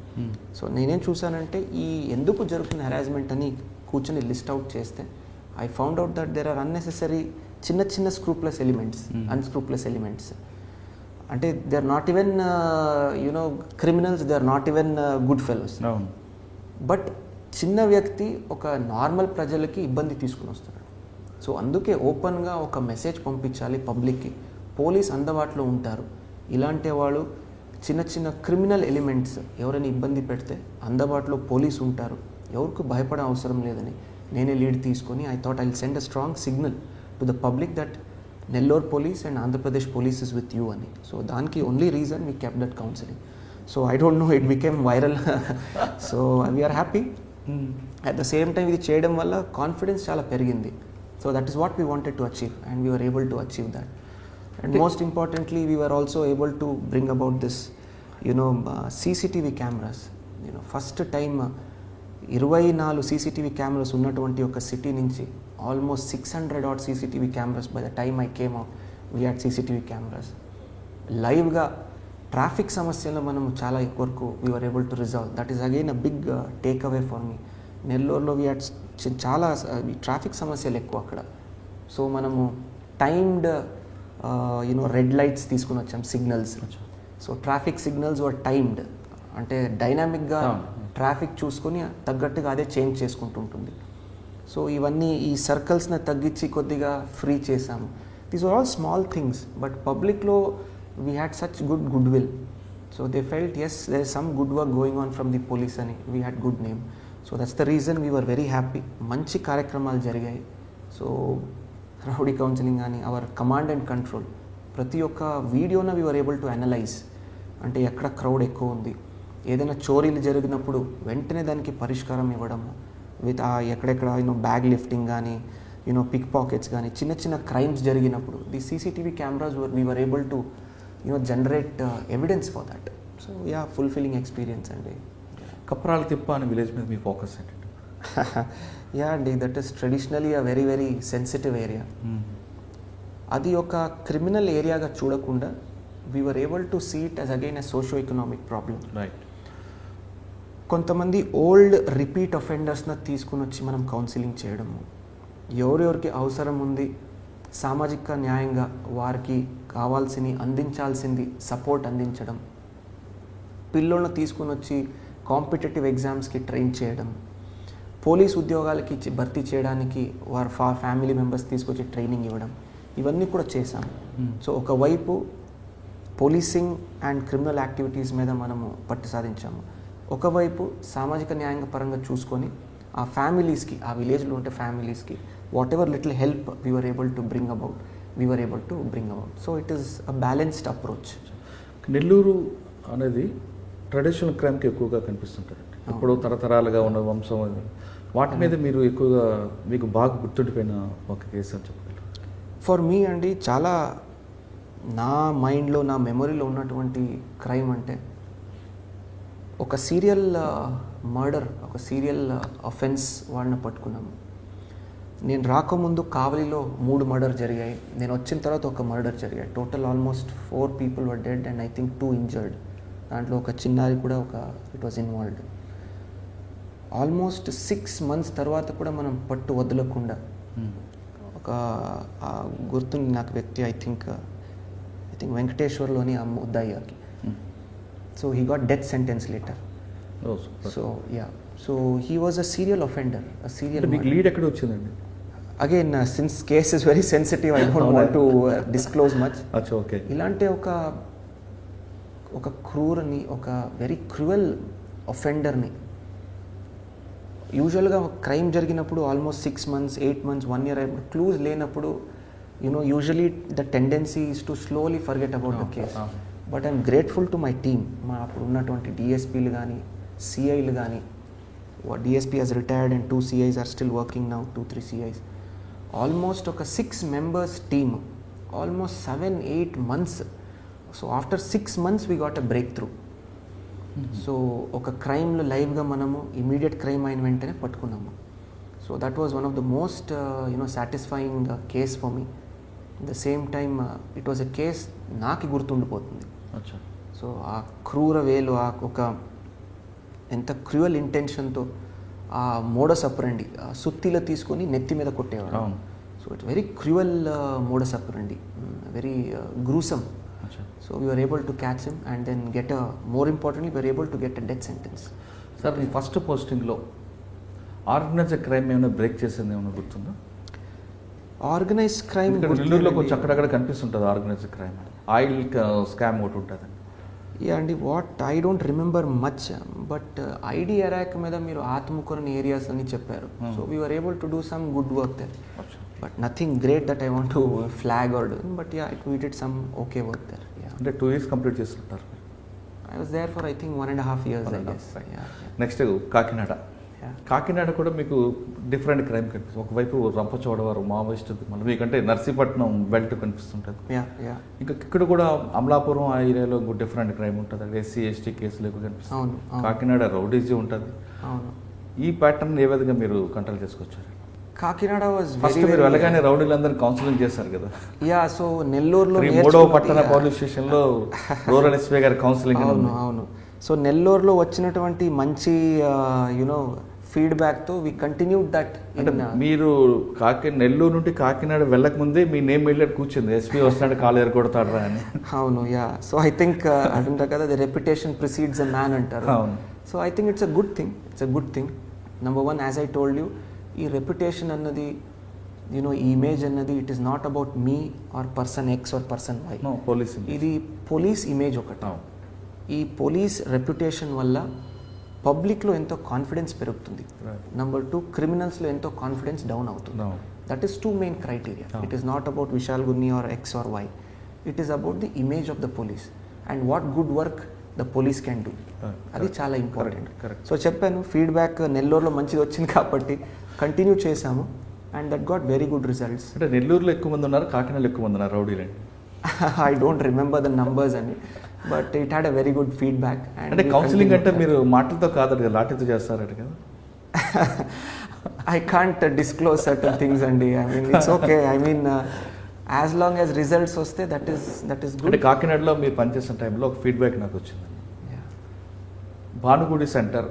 Speaker 2: So నేనేం చూసానంటే ఈ ఎందుకు జరుగుతున్న హెరాస్మెంట్ అని కూర్చొని లిస్ట్ అవుట్ చేస్తే I found out that there are unnecessary చిన్న చిన్న స్క్రూప్లెస్ ఎలిమెంట్స్, అన్స్క్రూప్లెస్ ఎలిమెంట్స్. అంటే they are not even you know criminals, they are not even good fellows. But చిన్న వ్యక్తి ఒక నార్మల్ ప్రజలకి ఇబ్బంది తీసుకుని వస్తున్నాడు. సో అందుకే ఓపెన్గా ఒక మెసేజ్ పంపించాలి పబ్లిక్కి, పోలీస్ అందుబాటులో ఉంటారు, ఇలాంటి వాళ్ళు చిన్న చిన్న క్రిమినల్ ఎలిమెంట్స్ ఎవరైనా ఇబ్బంది పెడితే అందుబాటులో పోలీసు ఉంటారు, ఎవరికి భయపడే అవసరం లేదని నేనే లీడ్ తీసుకొని I thought I will send a strong signal to the public that Nellore police and Andhra Pradesh police is with you అని. సో దానికి only reason we kept that counselling. So I don't know, it became viral. So we are happy. At the same time ఇది చేయడం వల్ల confidence చాలా పెరిగింది. So that is what we wanted to achieve and we were able to achieve that. And most importantly, we were also able to bring about this, CCTV cameras. First time 24 CCTV cameras ఉన్నటువంటి ఒక city నుంచి almost 600 odd CCTV cameras by the time I came out, we had CCTV cameras. లైవ్గా traffic సమస్యలు మనం చాలా వరకు we were able to resolve. That is again a big takeaway for me. నెల్లూరులో we had చాలా traffic సమస్యలు ఎక్కువ అక్కడ. సో మనము టైమ్డ్ రెడ్ లైట్స్ తీసుకుని వచ్చాం, సిగ్నల్స్. సో ట్రాఫిక్ సిగ్నల్స్ వర్ టైమ్డ్, అంటే డైనామిక్గా ట్రాఫిక్ చూసుకొని తగ్గట్టుగా అదే చేంజ్ చేసుకుంటూ ఉంటుంది. సో ఇవన్నీ ఈ సర్కిల్స్ని తగ్గించి కొద్దిగా ఫ్రీ చేసాము. These are all small things, but పబ్లిక్లో we had such good will. So they felt yes there is some good work going on from the police అని, we had good name. So that's the reason we were very happy. మంచి కార్యక్రమాలు జరిగాయి. So rowdy counselling కానీ, our command and control, ప్రతి ఒక్క వీడియోన we were able to analyse. అంటే ఎక్కడ క్రౌడ్ ఎక్కువ ఉంది, ఏదైనా చోరీలు జరిగినప్పుడు వెంటనే దానికి పరిష్కారం ఇవ్వడం, విత్ ఎక్కడెక్కడ బ్యాగ్ లిఫ్టింగ్ కానీ, పిక్ పాకెట్స్ కానీ, చిన్న చిన్న క్రైమ్స్ జరిగినప్పుడు the CCTV cameras we were able to generate evidence for that. So yeah, fulfilling experience అండి.
Speaker 1: కప్రాల తిప్ప అనే విలేజ్ మీద మీ ఫోకస్ ఏంటంటే?
Speaker 2: యా అండి, that is traditionally a very very sensitive area. అది ఒక క్రిమినల్ ఏరియాగా చూడకుండా we were able to see it as again a socio economic problem.
Speaker 1: Right.
Speaker 2: కొంతమంది ఓల్డ్ రిపీట్ అఫెండర్స్ని తీసుకుని వచ్చి మనం కౌన్సిలింగ్ చేయడము, ఎవరెవరికి అవసరం ఉంది సామాజిక న్యాయంగా వారికి అందించాల్సింది సపోర్ట్ అందించడం, పిల్లలను తీసుకుని వచ్చి కాంపిటేటివ్ ఎగ్జామ్స్కి ట్రైన్ చేయడం, పోలీస్ ఉద్యోగాలకి భర్తీ చేయడానికి వారి ఫ్యామిలీ మెంబర్స్ తీసుకొచ్చి ట్రైనింగ్ ఇవ్వడం, ఇవన్నీ కూడా చేశాము. సో ఒకవైపు పోలీసింగ్ అండ్ క్రిమినల్ యాక్టివిటీస్ మీద మనము పట్టు సాధించాము, ఒకవైపు సామాజిక న్యాయంగా పరంగా చూసుకొని ఆ ఫ్యామిలీస్కి, ఆ విలేజ్లో ఉంటే ఫ్యామిలీస్కి whatever little help we were able to bring about. So it is a balanced approach.
Speaker 1: Nellore అనేది ట్రెడిషనల్ క్రైమ్కి ఎక్కువగా కనిపిస్తుంటారు. ఇప్పుడు తరతరాలుగా ఉన్న వంశం, వాటి మీద మీరు ఎక్కువగా మీకు బాగా గుర్తుండిపోయిన ఒక కేసు అని చెప్పగలరు?
Speaker 2: ఫర్ మీ అండి, చాలా నా మైండ్లో, నా మెమొరీలో ఉన్నటువంటి క్రైమ్ అంటే ఒక సీరియల్ మర్డర్, ఒక సీరియల్ అఫెన్స్ వాళ్ళని పట్టుకున్నాము. నేను రాకముందు కావలిలో 3 మర్డర్ జరిగాయి, నేను వచ్చిన తర్వాత ఒక మర్డర్ జరిగాయి. Total almost 4 people were dead and I think 2 injured. దాంట్లో ఒక చిన్నారి కూడా it was involved. Almost 6 months తర్వాత కూడా మనం పట్టు వదలకుండా ఒక గుర్తుంది నాకు వ్యక్తి, ఐ థింక్ వెంకటేశ్వర్లోని ఆ ముద్దయ్యకి. So he got death sentence later. So yeah, so he was a serial offender.
Speaker 1: మీకు లీడ్ ఎక్కడ వచ్చిందండి?
Speaker 2: Again since case is very sensitive, I don't want to disclose much.
Speaker 1: Okay.
Speaker 2: ఇలాంటి ఒక క్రూర్ని, ఒక వెరీ క్రూయల్ అఫెండర్ని, యూజువల్గా క్రైమ్ జరిగినప్పుడు almost 6 months, 8 months, 1 year అయినప్పుడు clues లేనప్పుడు usually the tendency is to slowly forget about the case. But I'm grateful to my team. మా అప్పుడు ఉన్నటువంటి డిఎస్పీలు కానీ, సిఐలు కానీ, DSP has retired and 2 CIs are still working now, 2-3 CIs. Almost ఒక 6 members team, almost 7-8 months. So after 6 months we got a breakthrough. సో ఒక క్రైమ్లో లైవ్గా మనము ఇమీడియట్ క్రైమ్ అయిన వెంటనే పట్టుకున్నాము. So that was one of the most satisfying case for me. The same time it was a case నాకు గుర్తుండిపోతుంది.
Speaker 1: అచ్చా.
Speaker 2: సో ఆ క్రూర వేలు, ఆ ఒక ఎంత క్రూయల్ ఇంటెన్షన్తో ఆ మోడస్ అపరండి సుత్తిలో తీసుకొని నెత్తి మీద కొట్టేవాడు. So it's very cruel modus operandi, very gruesome. So we are able to catch him and then get more importantly we are able to get a death sentence.
Speaker 1: Sir, ఈ first పోస్టింగ్లో organised crime ఏమైనా break చేసింది ఏమైనా గుర్తుందా?
Speaker 2: Organised crime
Speaker 1: నెల్లూరులో కొంచెం అక్కడక్కడ కనిపిస్తుంటుంది ఆర్గనైజ్డ్ క్రైమ్, ఆయిల్ స్కామ్ ఒకటి ఉంటుంది.
Speaker 2: యా అండి, what I don't remember much, but ID arrack మీద మీరు ఆత్మకూరని ఏరియాస్ అని చెప్పారు. So we are able to do some good work there, but nothing great that I want to flag or do, but yeah it we did some okay work there.
Speaker 1: అంటే 2 years complete చేస్తుంటారు.
Speaker 2: I was there for I think 1.5 years, I guess.
Speaker 1: Next Kakinada. Kakinada కూడా మీకు different crime కనిపిస్తుంది. ఒకవైపు Rampachodavaram Maoist, మళ్ళీ మీకంటే Narsipatnam belt కనిపిస్తుంటుంది. ఇంకా ఇక్కడ కూడా అమలాపురం ఆ ఏరియాలో డిఫరెంట్ క్రైమ్ ఉంటుంది, అక్కడ SC ST కేసులు ఎక్కువ కనిపిస్తుంది. కాకినాడ రౌడీజీ ఉంటుంది. ఈ ప్యాటర్న్ ఏ విధంగా మీరు కంట్రోల్ చేసుకొచ్చారు?
Speaker 2: కాకినాడ వాజ్
Speaker 1: ఫస్ట్ మీరు వెళ్ళగానే రౌడీలందరినీ కౌన్సిలింగ్ చేశారు కదా.
Speaker 2: యా, సో నెల్లూరులో
Speaker 1: 3వ పట్టణ పోలీస్ స్టేషన్లో రూరల్ ఎస్పీ గారి కౌన్సిలింగ్.
Speaker 2: అవును. సో నెల్లూరులో వచ్చినటువంటి మంచి యునో ఫీడ్బ్యాక్తో వి కంటిన్యూడ్ దట్.
Speaker 1: అంటే మీరు నెల్లూరు నుండి కాకినాడ వెళ్ళకముందే మీ నేమ్ వెళ్ళి కూర్చుంది, ఎస్పీ వస్తున్నాడు కాలు ఎరగొడతాడరా అని.
Speaker 2: అవును, యా. సో ఐ థింక్ అంటారు కదా, the reputation precedes a man అంటారు. So I think it's a good thing. Number 1, as I told you, ఈ రెప్యుటేషన్ అన్నది, యూనో ఈ ఇమేజ్ అన్నది, it is not about me or person X or person Y. ఇది police image ఒకటి. ఈ police reputation వల్ల పబ్లిక్లో ఎంతో కాన్ఫిడెన్స్ పెరుగుతుంది. నెంబర్ 2, క్రిమినల్స్లో ఎంతో కాన్ఫిడెన్స్ డౌన్ అవుతుంది. That is 2 main criteria. It is not about Vishal Gunni or X or Y. It is about the image of the police and what good work the police can do. అది చాలా important. So చెప్పాను, feedback నెల్లూరులో మంచిది వచ్చింది కాబట్టి continue చేశాము and that got very good results.
Speaker 1: అంటే నెల్లూరులో ఎక్కువ మంది ఉన్నారు, కాకినాడలో ఎక్కువ మంది ఉన్నారు రౌడీలు?
Speaker 2: I don't remember the numbers అని, but it had a very good feedback.
Speaker 1: అంటే కౌన్సిలింగ్ అంటే మీరు మాటలతో కాదు, లాఠీతో చేస్తారట కదా?
Speaker 2: I can't disclose certain things అండి. I mean it's okay. I mean as long as results వస్తే that is good.
Speaker 1: అంటే కాకినాడలో మీరు పనిచేసిన టైంలో ఒక ఫీడ్బ్యాక్ నాకు వచ్చింది. Bhanugudi centre,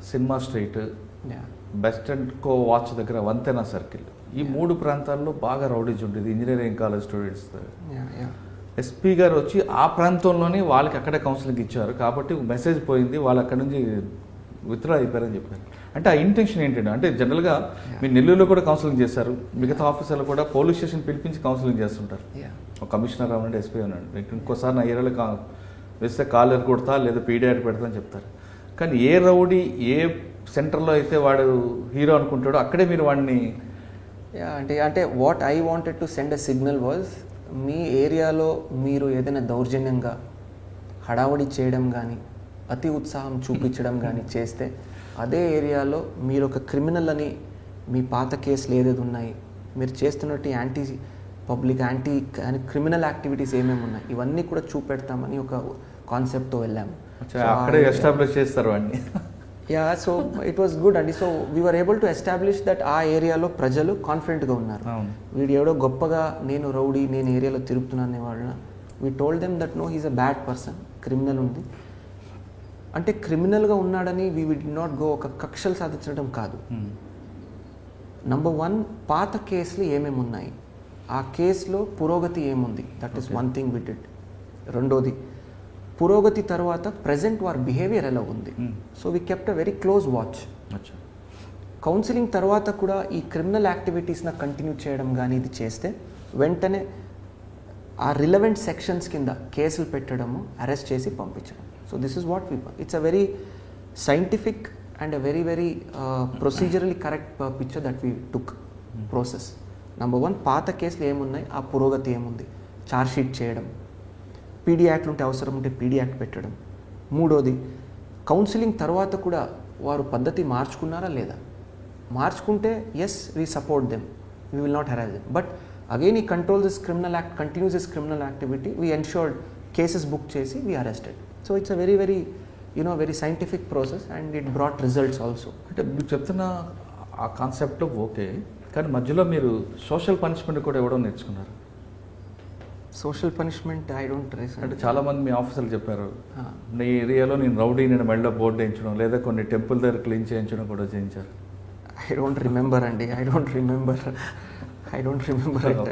Speaker 1: cinema street, best and co watch దగ్గర వంతెన సర్కిల్, ఈ 3 ప్రాంతాల్లో బాగా రౌడీజ్ ఉండేది ఇంజనీరింగ్ కాలేజ్ స్టూడెంట్స్. ఎస్పీ గారు వచ్చి ఆ ప్రాంతంలోనే వాళ్ళకి అక్కడే కౌన్సిలింగ్ ఇచ్చారు కాబట్టి మెసేజ్ పోయింది, వాళ్ళు అక్కడ నుంచి విత్డ్రా అయిపోయారని చెప్పారు. అంటే ఆ ఇంటెన్షన్ ఏంటంటే, అంటే జనరల్గా మీరు నెల్లూరులో కూడా కౌన్సిలింగ్ చేశారు, మిగతా ఆఫీసర్లు కూడా పోలీస్ స్టేషన్ పిలిపించి కౌన్సిలింగ్ చేస్తుంటారు. ఒక కమిషనర్ అవ్వండి, ఎస్పీ అవ్వండి, ఇంకోసారి నా ఏరియాలో వేస్తే కాలర్ కొడతా లేదా పీడియాట్ పెడతా అని చెప్తారు. కానీ ఏ రౌడీ ఏ సెంటర్లో అయితే వాడు హీరో అనుకుంటాడో అక్కడే మీరు వాడిని.
Speaker 2: అంటే what I wanted to send a signal was, మీ ఏరియాలో మీరు ఏదైనా దౌర్జన్యంగా హడావుడి చేయడం కానీ అతి ఉత్సాహం చూపించడం కానీ చేస్తే, అదే ఏరియాలో మీరు ఒక క్రిమినల్ అని మీ పాత కేసులు ఏదేది ఉన్నాయి, మీరు చేస్తున్నట్టు anti public anti criminal activities ఏమేమి ఉన్నాయి ఇవన్నీ కూడా చూపెడతామని ఒక కాన్సెప్ట్తో వెళ్ళాము.
Speaker 1: అక్కడే ఎస్టాబ్లిష్ చేస్తారు వాడిని.
Speaker 2: Yeah, so it was good అండి. So we were able to establish that ఆ ఏరియాలో ప్రజలు కాన్ఫిడెంట్గా ఉన్నారు. వీడు ఎవడో గొప్పగా నేను రౌడీ, నేను ఏరియాలో తిరుగుతున్నాను వాళ్ళ, we told them that no he's a bad person, criminal ఉంది అంటే క్రిమినల్గా ఉన్నాడని వీ విడ్ నాట్ గో ఒక కక్షలు సాధించడం కాదు. నంబర్ 1, పాత కేసులు ఏమేమి ఉన్నాయి, ఆ కేసులో పురోగతి ఏముంది, that is 1 thing we did. రెండోది, పురోగతి తర్వాత ప్రజెంట్ వారి బిహేవియర్ ఎలా ఉంది. So we kept a very close watch. Counselling తర్వాత కూడా ఈ క్రిమినల్ యాక్టివిటీస్ని కంటిన్యూ చేయడం కానీ ఇది చేస్తే వెంటనే ఆ రిలవెంట్ సెక్షన్స్ కింద కేసులు పెట్టడము, అరెస్ట్ చేసి పంపించడం. So this is what it's a very scientific and a very very procedurally correct picture that we took process. Number 1, పాత కేసులు ఏమున్నాయి, ఆ పురోగతి ఏముంది, ఛార్జ్షీట్ చేయడం, పీడీ యాక్ట్లు ఉంటే అవసరం ఉంటే పీడీ యాక్ట్ పెట్టడం. మూడోది, కౌన్సిలింగ్ తర్వాత కూడా వారు పద్ధతి మార్చుకున్నారా లేదా, మార్చుకుంటే yes we support them, we will not harass them, but again ఈ control this criminal act, continues this criminal activity, we ensured cases book చేసి we arrested. So it's a very very very scientific process and it brought results also.
Speaker 1: అంటే మీరు చెప్తున్న ఆ concept okay, కానీ మధ్యలో మీరు social punishment కూడా ఇవ్వడం నేర్చుకున్నారు.
Speaker 2: Social punishment I don't race.
Speaker 1: అంటే చాలామంది మీ ఆఫీసర్లు చెప్పారు, నీ ఏరియాలో నేను రౌడీ నేను మెడలో బోర్డు వేయించడం లేదా కొన్ని టెంపుల్ దగ్గర క్లీన్ చేయించడం కూడా చేయించారు.
Speaker 2: ఐ డోంట్ రిమెంబర్ అండి, I don't remember it.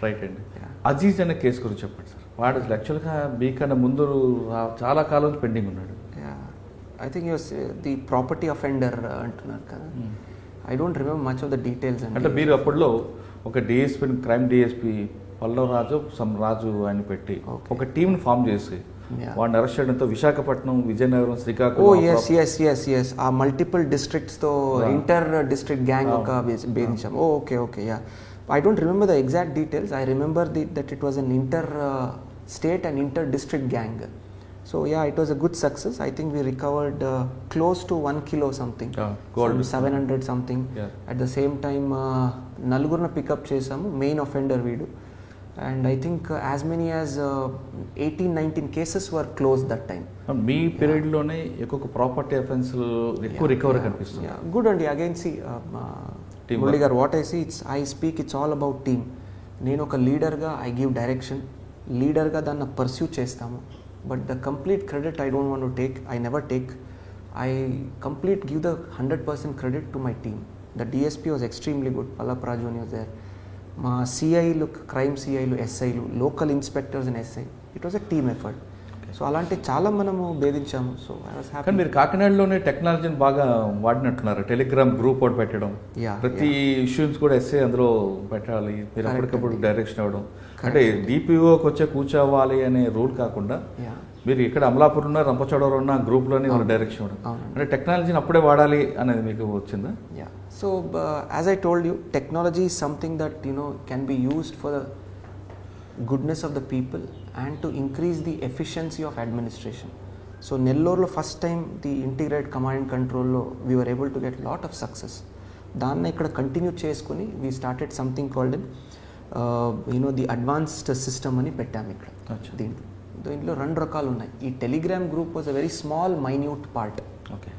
Speaker 1: Right అండి. అజీజ్ అనే కేసు గురించి చెప్పండి సార్. వాడు యాక్చువల్గా మీకన్నా ముందు చాలా కాలం పెండింగ్ ఉన్నాడు.
Speaker 2: I think use the property offender అంటున్నారు కదా. I don't remember much of the details.
Speaker 1: అంటే మీరు అప్పట్లో ఒక డిఎస్పీ, క్రైమ్ డిఎస్పీ పల్లవ్ రాజు అని పెట్టి ఒక టీంని ఫామ్ చేసి వాడిని అరెస్ట్ చేయడంతో విశాఖపట్నం, విజయనగరం, శ్రీకాకుళం
Speaker 2: ఆ మల్టిపుల్ డిస్ట్రిక్ట్స్తో ఇంటర్ డిస్ట్రిక్ట్ గ్యాంగ్ ఒక బేధించాం. Okay yeah. I don't remember the exact details. I remember that it was an inter-state and inter-district gang. So yeah, it was a good success. I think we recovered close to 1 kilo something. Gold. 700 something. Yeah. At the same time, nalugurna pick up chesamu, main offender veedu. And I think as many as 18-19 cases were closed that time.
Speaker 1: మీ పీరియడ్లోనే ఎక్కువ property offence ఎక్కువ recovery కనిపిస్తుంది.
Speaker 2: Good అండి. Again see Murali గారు, what I speak it's all about team. నేను ఒక లీడర్గా I give direction, లీడర్గా దాన్ని పర్స్యూ చేస్తాము. But the complete credit I don't want to take, I never take. I complete give the 100% credit to my team. The DSP was extremely good, Pallap Raju was there. మా సిఐలు, crime సిఐలు, ఎస్ఐలు, local inspectors and SI, it was a team effort. So అలాంటి చాలా మనము భేదించాము. So I was happy.
Speaker 1: కానీ మీరు కాకినాడలోనే టెక్నాలజీని బాగా వాడినట్టున్నారు. టెలిగ్రామ్ గ్రూప్ ఒకటి పెట్టడం, ప్రతి ఇష్యూస్ కూడా ఎస్ఐ అందులో పెట్టాలి, మీరు అప్పటికప్పుడు డైరెక్షన్ ఇవ్వడం. అంటే డిపిఓకి వచ్చే కూర్చోవాలి అనే రూల్ కాకుండా మీరు ఇక్కడ అమలాపూర్ ఉన్న, రంపచోడవరం ఉన్న గ్రూప్లోనే వాళ్ళు డైరెక్షన్ ఇవ్వడం. అంటే టెక్నాలజీని అప్పుడే వాడాలి అనేది మీకు వచ్చిందా?
Speaker 2: Yeah. So as I told you, technology is something that can be used for the goodness of the people and to increase the efficiency of administration. So Nellore first time the integrated command and control lo we were able to get lot of success. Danna ikkada continue cheskoni we started something called the advanced system ani pettam ikkada. దీంట్లో 2 రకాలు ఉన్నాయి. ఈ Telegram group was a very small minute part. Okay.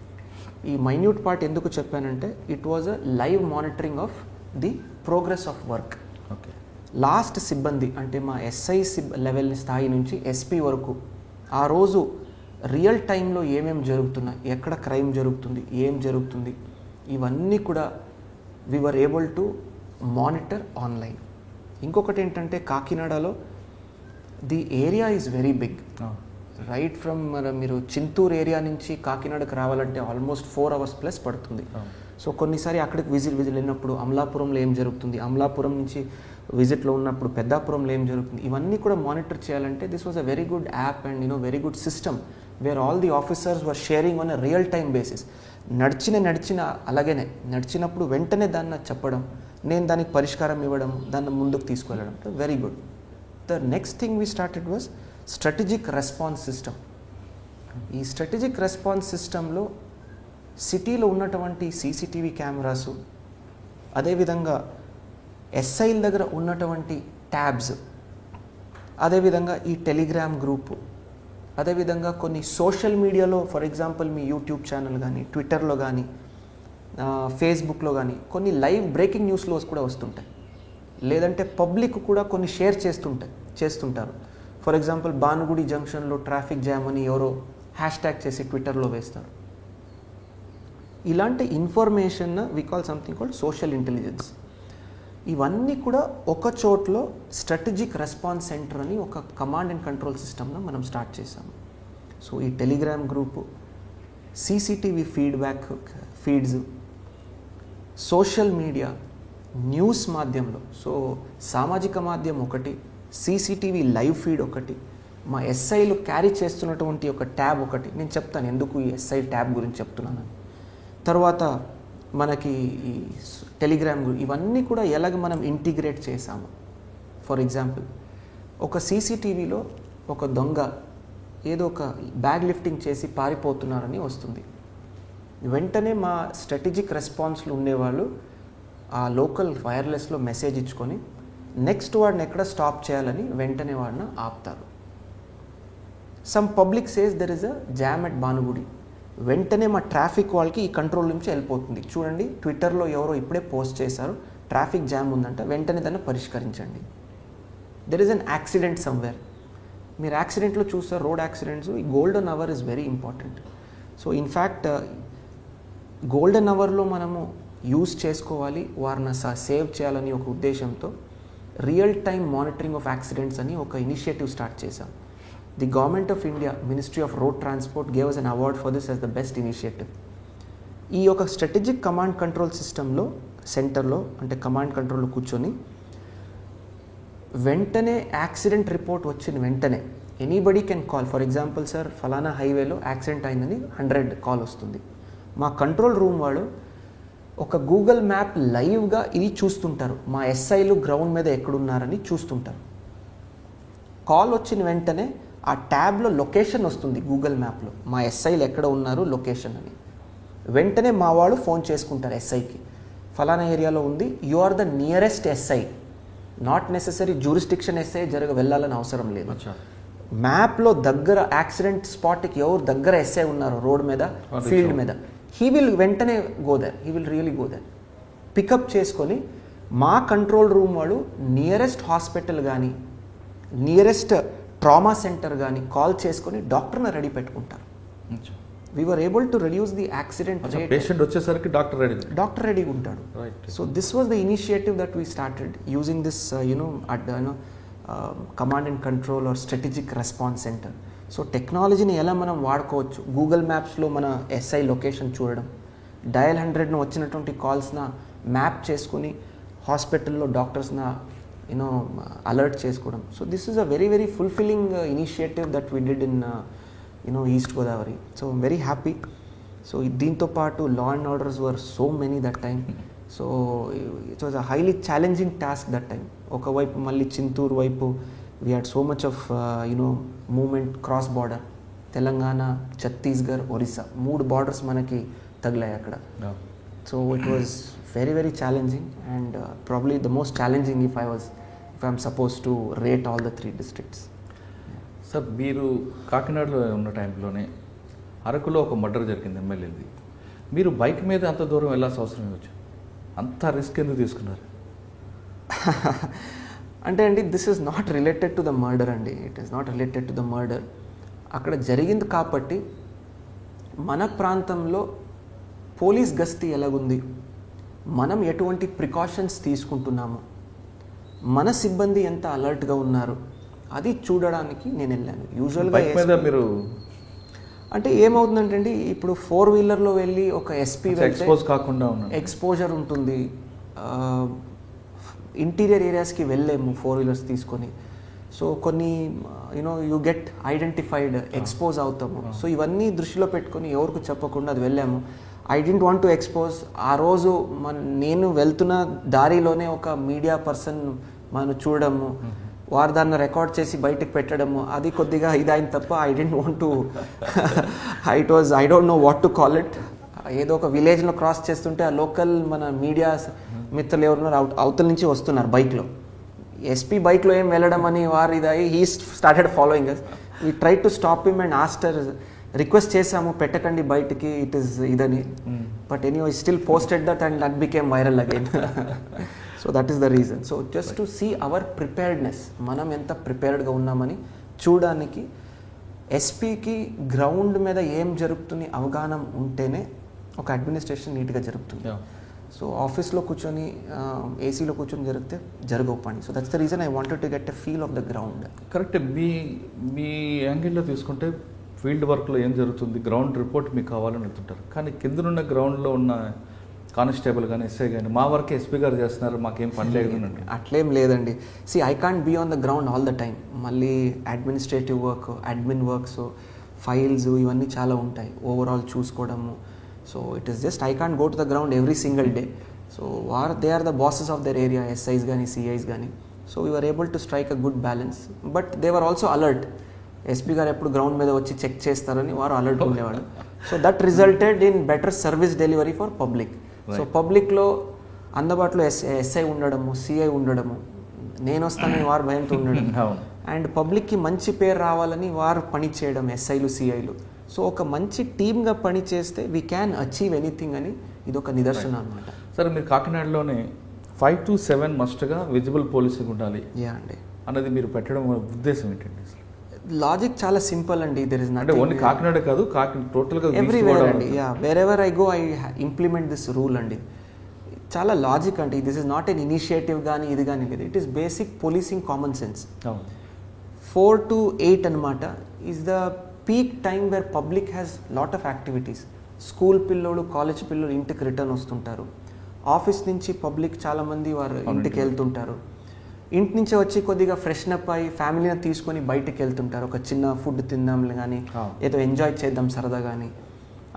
Speaker 2: ఈ minute part ఎందుకు చెప్పానంటే it was a live monitoring of the progress of work. Okay. Last సిబ్బంది అంటే మా ఎస్ఐ లెవెల్ స్థాయి నుంచి ఎస్పీ వరకు ఆ రోజు రియల్ టైంలో ఏమేమి జరుగుతున్నాయి, ఎక్కడ క్రైమ్ జరుగుతుంది, ఏం జరుగుతుంది, ఇవన్నీ కూడా we were able to monitor online. ఇంకొకటి ఏంటంటే కాకినాడలో the area is very big. Right from మీరు చింతూరు ఏరియా నుంచి కాకినాడకు రావాలంటే ఆల్మోస్ట్ 4 hours ప్లస్ పడుతుంది. సో కొన్నిసారి అక్కడికి విజిట్ వెళ్ళినప్పుడు అమలాపురంలో ఏం జరుగుతుంది, అమలాపురం నుంచి విజిట్లో ఉన్నప్పుడు పెద్దాపురంలో ఏం జరుగుతుంది, ఇవన్నీ కూడా మానిటర్ చేయాలంటే this was a very good app and very good system wear all the officers were sharing on a real time basis. నడిచిన అలాగనే నడిచినప్పుడు వెంటనే దాన్ని చెప్పడం, నేను దానికి పరిష్కారం ఇవ్వడం, దాన్ని ముందుకు తీసుకెళ్ళడం. Very good. The next thing we started was strategic response system. ఈ స్ట్రాటజిక్ రెస్పాన్స్ సిస్టంలో సిటీలో ఉన్నటువంటి సీసీటీవీ కెమెరాసు, అదేవిధంగా ఎస్ఐల దగ్గర ఉన్నటువంటి ట్యాబ్స్, అదేవిధంగా ఈ టెలిగ్రామ్ గ్రూపు, అదేవిధంగా కొన్ని సోషల్ మీడియాలో for example me YouTube channel కానీ, ట్విట్టర్లో కానీ, ఫేస్బుక్లో కానీ కొన్ని లైవ్ బ్రేకింగ్ న్యూస్లో కూడా వస్తుంటాయి. లేదంటే పబ్లిక్ కూడా కొన్ని షేర్ చేస్తుంటారు. ఫర్ ఎగ్జాంపుల్ భానుగుడి జంక్షన్లో ట్రాఫిక్ జామ్ అని ఎవరో హ్యాష్ట్యాగ్ చేసి ట్విట్టర్లో వేస్తారు. ఇలాంటి information we call something called social intelligence. ఇవన్నీ కూడా ఒక చోట్లో స్ట్రాటజిక్ రెస్పాన్స్ సెంటర్ అని ఒక కమాండ్ అండ్ కంట్రోల్ సిస్టమ్ను మనం స్టార్ట్ చేసాము. సో ఈ Telegram group, CCTV feeds, social media, news మాధ్యమంలో, సో సామాజిక మాధ్యమం ఒకటి, సీసీటీవీ లైవ్ ఫీడ్ ఒకటి, మా ఎస్ఐలు క్యారీ చేస్తున్నటువంటి ఒక ట్యాబ్ ఒకటి. నేను చెప్తాను ఎందుకు ఈ ఎస్ఐ ట్యాబ్ గురించి చెప్తున్నాను. తర్వాత మనకి ఈ టెలిగ్రామ్ ఇవన్నీ కూడా ఎలాగ మనం ఇంటిగ్రేట్ చేసాము. ఫర్ ఎగ్జాంపుల్ ఒక సీసీటీవీలో ఒక దొంగ ఏదో ఒక బ్యాగ్ లిఫ్టింగ్ చేసి పారిపోతున్నారని వస్తుంది. వెంటనే మా స్ట్రాటజిక్ రెస్పాన్స్లో ఉండేవాళ్ళు ఆ లోకల్ వైర్లెస్లో మెసేజ్ ఇచ్చుకొని నెక్స్ట్ వాడిని ఎక్కడ స్టాప్ చేయాలని వెంటనే వాడిని ఆపుతారు. Some public says there is a jam at Bhanugudi. వెంటనే మా ట్రాఫిక్ వాళ్ళకి ఈ కంట్రోల్ నుంచి వెళ్ళిపోతుంది. చూడండి, ట్విట్టర్లో ఎవరో ఇప్పుడే పోస్ట్ చేశారు, ట్రాఫిక్ జామ్ ఉందంట, వెంటనే దాన్ని పరిష్కరించండి. There is an accident somewhere. మీరు యాక్సిడెంట్లో చూస్తారు రోడ్ యాక్సిడెంట్స్, ఈ golden hour is very important. So in fact golden అవర్లో మనము యూజ్ చేసుకోవాలి, వారిని సేవ్ చేయాలని ఒక ఉద్దేశంతో real time monitoring of accidents అని ఒక ఇనిషియేటివ్ స్టార్ట్ చేశాం. The government of India ministry of road transport gave us an award for this as the best initiative. ఈ యొక్క స్ట్రాటజిక్ కమాండ్ కంట్రోల్ సిస్టంలో సెంటర్లో అంటే కమాండ్ కంట్రోల్లో కూర్చొని వెంటనే యాక్సిడెంట్ రిపోర్ట్ వచ్చిన వెంటనే anybody can call. For example sir ఫలానా హైవేలో యాక్సిడెంట్ అయిందని 100 కాల్ వస్తుంది. మా కంట్రోల్ రూమ్ వాడు ఒక గూగుల్ మ్యాప్ లైవ్గా ఇది చూస్తుంటారు, మా ఎస్ఐలు గ్రౌండ్ మీద ఎక్కడున్నారని చూస్తుంటారు. కాల్ వచ్చిన వెంటనే ఆ ట్యాబ్లో లొకేషన్ వస్తుంది గూగుల్ మ్యాప్లో, మా ఎస్ఐలు ఎక్కడ ఉన్నారు లొకేషన్ అని. వెంటనే మా వాళ్ళు ఫోన్ చేసుకుంటారు ఎస్ఐకి, ఫలానా ఏరియాలో ఉంది, you are the nearest SI, not necessary jurisdiction SI వెళ్ళాలని అవసరం లేదు. మ్యాప్లో దగ్గర యాక్సిడెంట్ స్పాట్కి ఎవరు దగ్గర ఎస్ఐ ఉన్నారు రోడ్ మీద ఫీల్డ్ మీద, హీ విల్ వెంటనే go there, he will really go there, pickup చేసుకొని మా కంట్రోల్ రూమ్ వాళ్ళు నియరెస్ట్ హాస్పిటల్ కానీ నియరెస్ట్ ట్రామా సెంటర్ కానీ కాల్ చేసుకొని డాక్టర్ని రెడీ పెట్టుకుంటారు. We were able to reduce the accident rate.
Speaker 1: Patient వచ్చేసరికి డాక్టర్
Speaker 2: రెడీగా ఉంటాడు. So this was the initiative that we started using this command and control or strategic response centre. So టెక్నాలజీని ఎలా మనం వాడుకోవచ్చు, గూగుల్ మ్యాప్స్లో మన ఎస్ఐ లొకేషన్ చూడడం, డయల్ 100ను వచ్చినటువంటి కాల్స్న మ్యాప్ చేసుకుని హాస్పిటల్లో డాక్టర్స్న అలర్ట్ చేసుకోవడం. So this is a very very fulfilling initiative that we did in East Godavari. So I'm very happy. So దీంతో పాటు law and orders were so many that time. So it was a highly challenging task that time. ఒకవైపు మళ్ళీ చింతూరు వైపు we had so much of movement cross border, Telangana, Chhattisgarh, Orissa 3 borders మనకి తగిలాయి అక్కడ. So it was very very challenging and probably the most challenging if I'm suppose to rate all the 3 districts.
Speaker 1: Sir మీరు కాకినాడలో ఉన్న టైంలోనే అరకులో ఒక మర్డర్ జరిగింది ఎమ్మెల్యేది. మీరు బైక్ మీద అంత దూరం వెళ్ళాల్సిన అవసరం వచ్చు, అంత రిస్క్ ఎందుకు తీసుకున్నారు?
Speaker 2: అంటే అండి this is not related to the murder అండి, it is not related to the murder. అక్కడ జరిగింది కాబట్టి మన ప్రాంతంలో పోలీస్ గస్తీ ఎలాగుంది, మనం ఎటువంటి ప్రికాషన్స్ తీసుకుంటున్నాము, మన సిబ్బంది ఎంత అలర్ట్గా ఉన్నారు అది చూడడానికి నేను వెళ్ళాను. యూజువల్గా
Speaker 1: మీరు
Speaker 2: అంటే ఏమవుతుందంటే అండి ఇప్పుడు 4-wheelerలో వెళ్ళి ఒక ఎస్పీ
Speaker 1: కాకుండా
Speaker 2: ఎక్స్పోజర్ ఉంటుంది, ఇంటీరియర్ ఏరియాస్కి వెళ్ళలేము 4-wheelers తీసుకొని. సో కొన్ని యూ గెట్ ఐడెంటిఫైడ్, ఎక్స్పోజ్ అవుతాము. సో ఇవన్నీ దృష్టిలో పెట్టుకొని ఎవరికి చెప్పకుండా అది వెళ్ళాము. I didn't want to expose. ఆ రోజు నేను వెళ్తున్న దారిలోనే ఒక మీడియా పర్సన్ మనం చూడడము, వారు దాన్ని రికార్డ్ చేసి బయటకు పెట్టడము, అది కొద్దిగా ఇదైన తప్ప I didn't want to I don't know what to call it. ఏదో ఒక విలేజ్లో క్రాస్ చేస్తుంటే ఆ లోకల్ మన మీడియా మిత్రులు ఎవరున్నారు అవతల నుంచి వస్తున్నారు బైక్లో, ఎస్పీ బైక్లో ఏం వెళ్ళడం అని వారు ఇదై he started following us. We try to stop him and after, request చేసాము పెట్టకండి బయటికి ఇట్ ఈస్ ఇదని, but anyway still posted that and that became viral again. So that is the reason. So just to see our preparedness, మనం ఎంత ప్రిపేర్డ్గా ఉన్నామని చూడడానికి ఎస్పీకి ground మీద ఏం జరుగుతుంది అవగాహన ఉంటేనే ఒక అడ్మినిస్ట్రేషన్ నీట్గా జరుగుతుంది. సో ఆఫీస్లో కూర్చొని ఏసీలో కూర్చొని జరిగితే జరగవు పని. So that's the reason I wanted to get a feel of the ground.
Speaker 1: Correct. మీ యాంగిల్లో తీసుకుంటే ఫీల్డ్ వర్క్లో ఏం జరుగుతుంది, గ్రౌండ్ రిపోర్ట్ మీకు కావాలని వెళ్తుంటారు. కానీ కిందనున్న గ్రౌండ్లో ఉన్న కానిస్టేబుల్ కానీ ఎస్ఐ కానీ మా వర్క్ ఎస్పీ గారు చేస్తున్నారు, మాకేం పని లేదండి.
Speaker 2: అట్లేం లేదండి. See I can't be on the ground all the time. మళ్ళీ administrative work, admin works, files ఇవన్నీ చాలా ఉంటాయి, ఓవరాల్ చూసుకోవడము. So it is just I can't go to the ground every single day. So they are the bosses of their area, SIs కానీ CIs కానీ. So we are able to strike a good balance. But they were also alert. SP గారు ఎప్పుడు ground మీద వచ్చి check చేస్తారని వారు alert ఉండేవాడు. So that resulted in better service delivery for public. So పబ్లిక్లో అందుబాటులో ఎస్ఐ ఉండడము, సిఐ ఉండడము, నేను వస్తానని వారు భయంతో ఉండడం, అండ్ పబ్లిక్కి మంచి పేరు రావాలని వారు పని చేయడం ఎస్ఐలు సిఐలు. సో ఒక మంచి టీమ్గా పని చేస్తే వీ క్యాన్ అచీవ్ ఎనీథింగ్ అని ఇది ఒక నిదర్శనం అనమాట.
Speaker 1: సరే మీరు కాకినాడలోనే 5 to 7 మస్ట్గా విజిబుల్ పోలీసింగ్ ఉండాలి.
Speaker 2: యా అండి.
Speaker 1: అన్నది మీరు పెట్టడం ఉద్దేశం ఏంటండి అసలు?
Speaker 2: లాజిక్ చాలా సింపుల్ అండి. దెర్ ఇస్
Speaker 1: అంటే ఓన్లీ కాకినాడ కాదు, టోటల్గా
Speaker 2: ఎవ్రీవేర్ అండి. Wear ever I go I implement this rule అండి. చాలా లాజిక్ అండి. This is not an initiative కానీ ఇది కానీ లేదు. It is basic policing common sense. 4 to 8 అనమాట is the peak time where public has lot of activities. School పిల్లోడు, college పిల్లోడు ఇంటికి రిటర్న్ వస్తుంటారు. ఆఫీస్ నుంచి పబ్లిక్ చాలామంది వారు ఇంటికి వెళ్తుంటారు. ఇంటి నుంచి వచ్చి కొద్దిగా ఫ్రెషన్ అప్ అయ్యి ఫ్యామిలీని తీసుకొని బయటకు వెళ్తుంటారు. ఒక చిన్న ఫుడ్ తిందాం కానీ ఏదో ఎంజాయ్ చేద్దాం సరదా కానీ.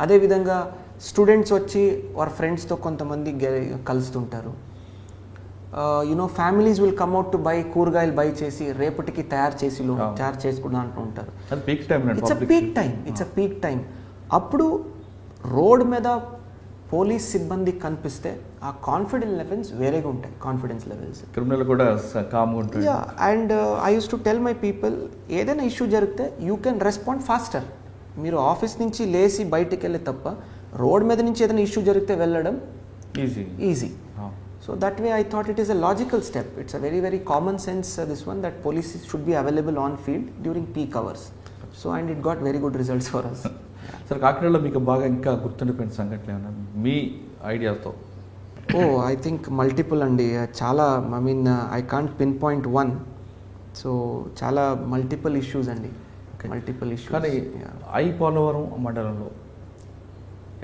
Speaker 2: అదేవిధంగా స్టూడెంట్స్ వచ్చి వారి ఫ్రెండ్స్తో కొంతమంది కలుస్తుంటారు. Families will come out to buy కూరగాయలు బై చేసి రేపటికి తయారు చేసుకుంటూ అంటూ ఉంటారు. It's a peak time. అప్పుడు రోడ్ మీద పోలీస్ సిబ్బంది కనిపిస్తే ఆ కాన్ఫిడెన్స్ లెవెల్స్ వేరేగా ఉంటాయి. కాన్ఫిడెన్స్ లెవెల్స్
Speaker 1: క్రిమినల్ కూడా కామ్గా ఉంటాయి.
Speaker 2: And I use to tell my people, ఏదైనా ఇష్యూ జరిగితే యూ కెన్ రెస్పాండ్ ఫాస్టర్. మీరు ఆఫీస్ నుంచి లేచి బయటికి వెళ్ళే తప్ప రోడ్ మీద నుంచి ఏదైనా ఇష్యూ జరిగితే వెళ్ళడం easy. So that way I thought it is a logical step. It's a very, very common sense this one, that police should be available on field during peak hours. So and it got very good results for us.
Speaker 1: Sir, కాకినాడలో మీకు బాగా ఇంకా గుర్తుండిపోయిన సంఘటన ఏమన్నా మీ ఐడియాతో?
Speaker 2: I think multiple అండి. చాలా, I mean I can't pinpoint one. So చాలా multiple issues అండి. Multiple issues.
Speaker 1: కానీ ఐ పోలవరం మండలంలో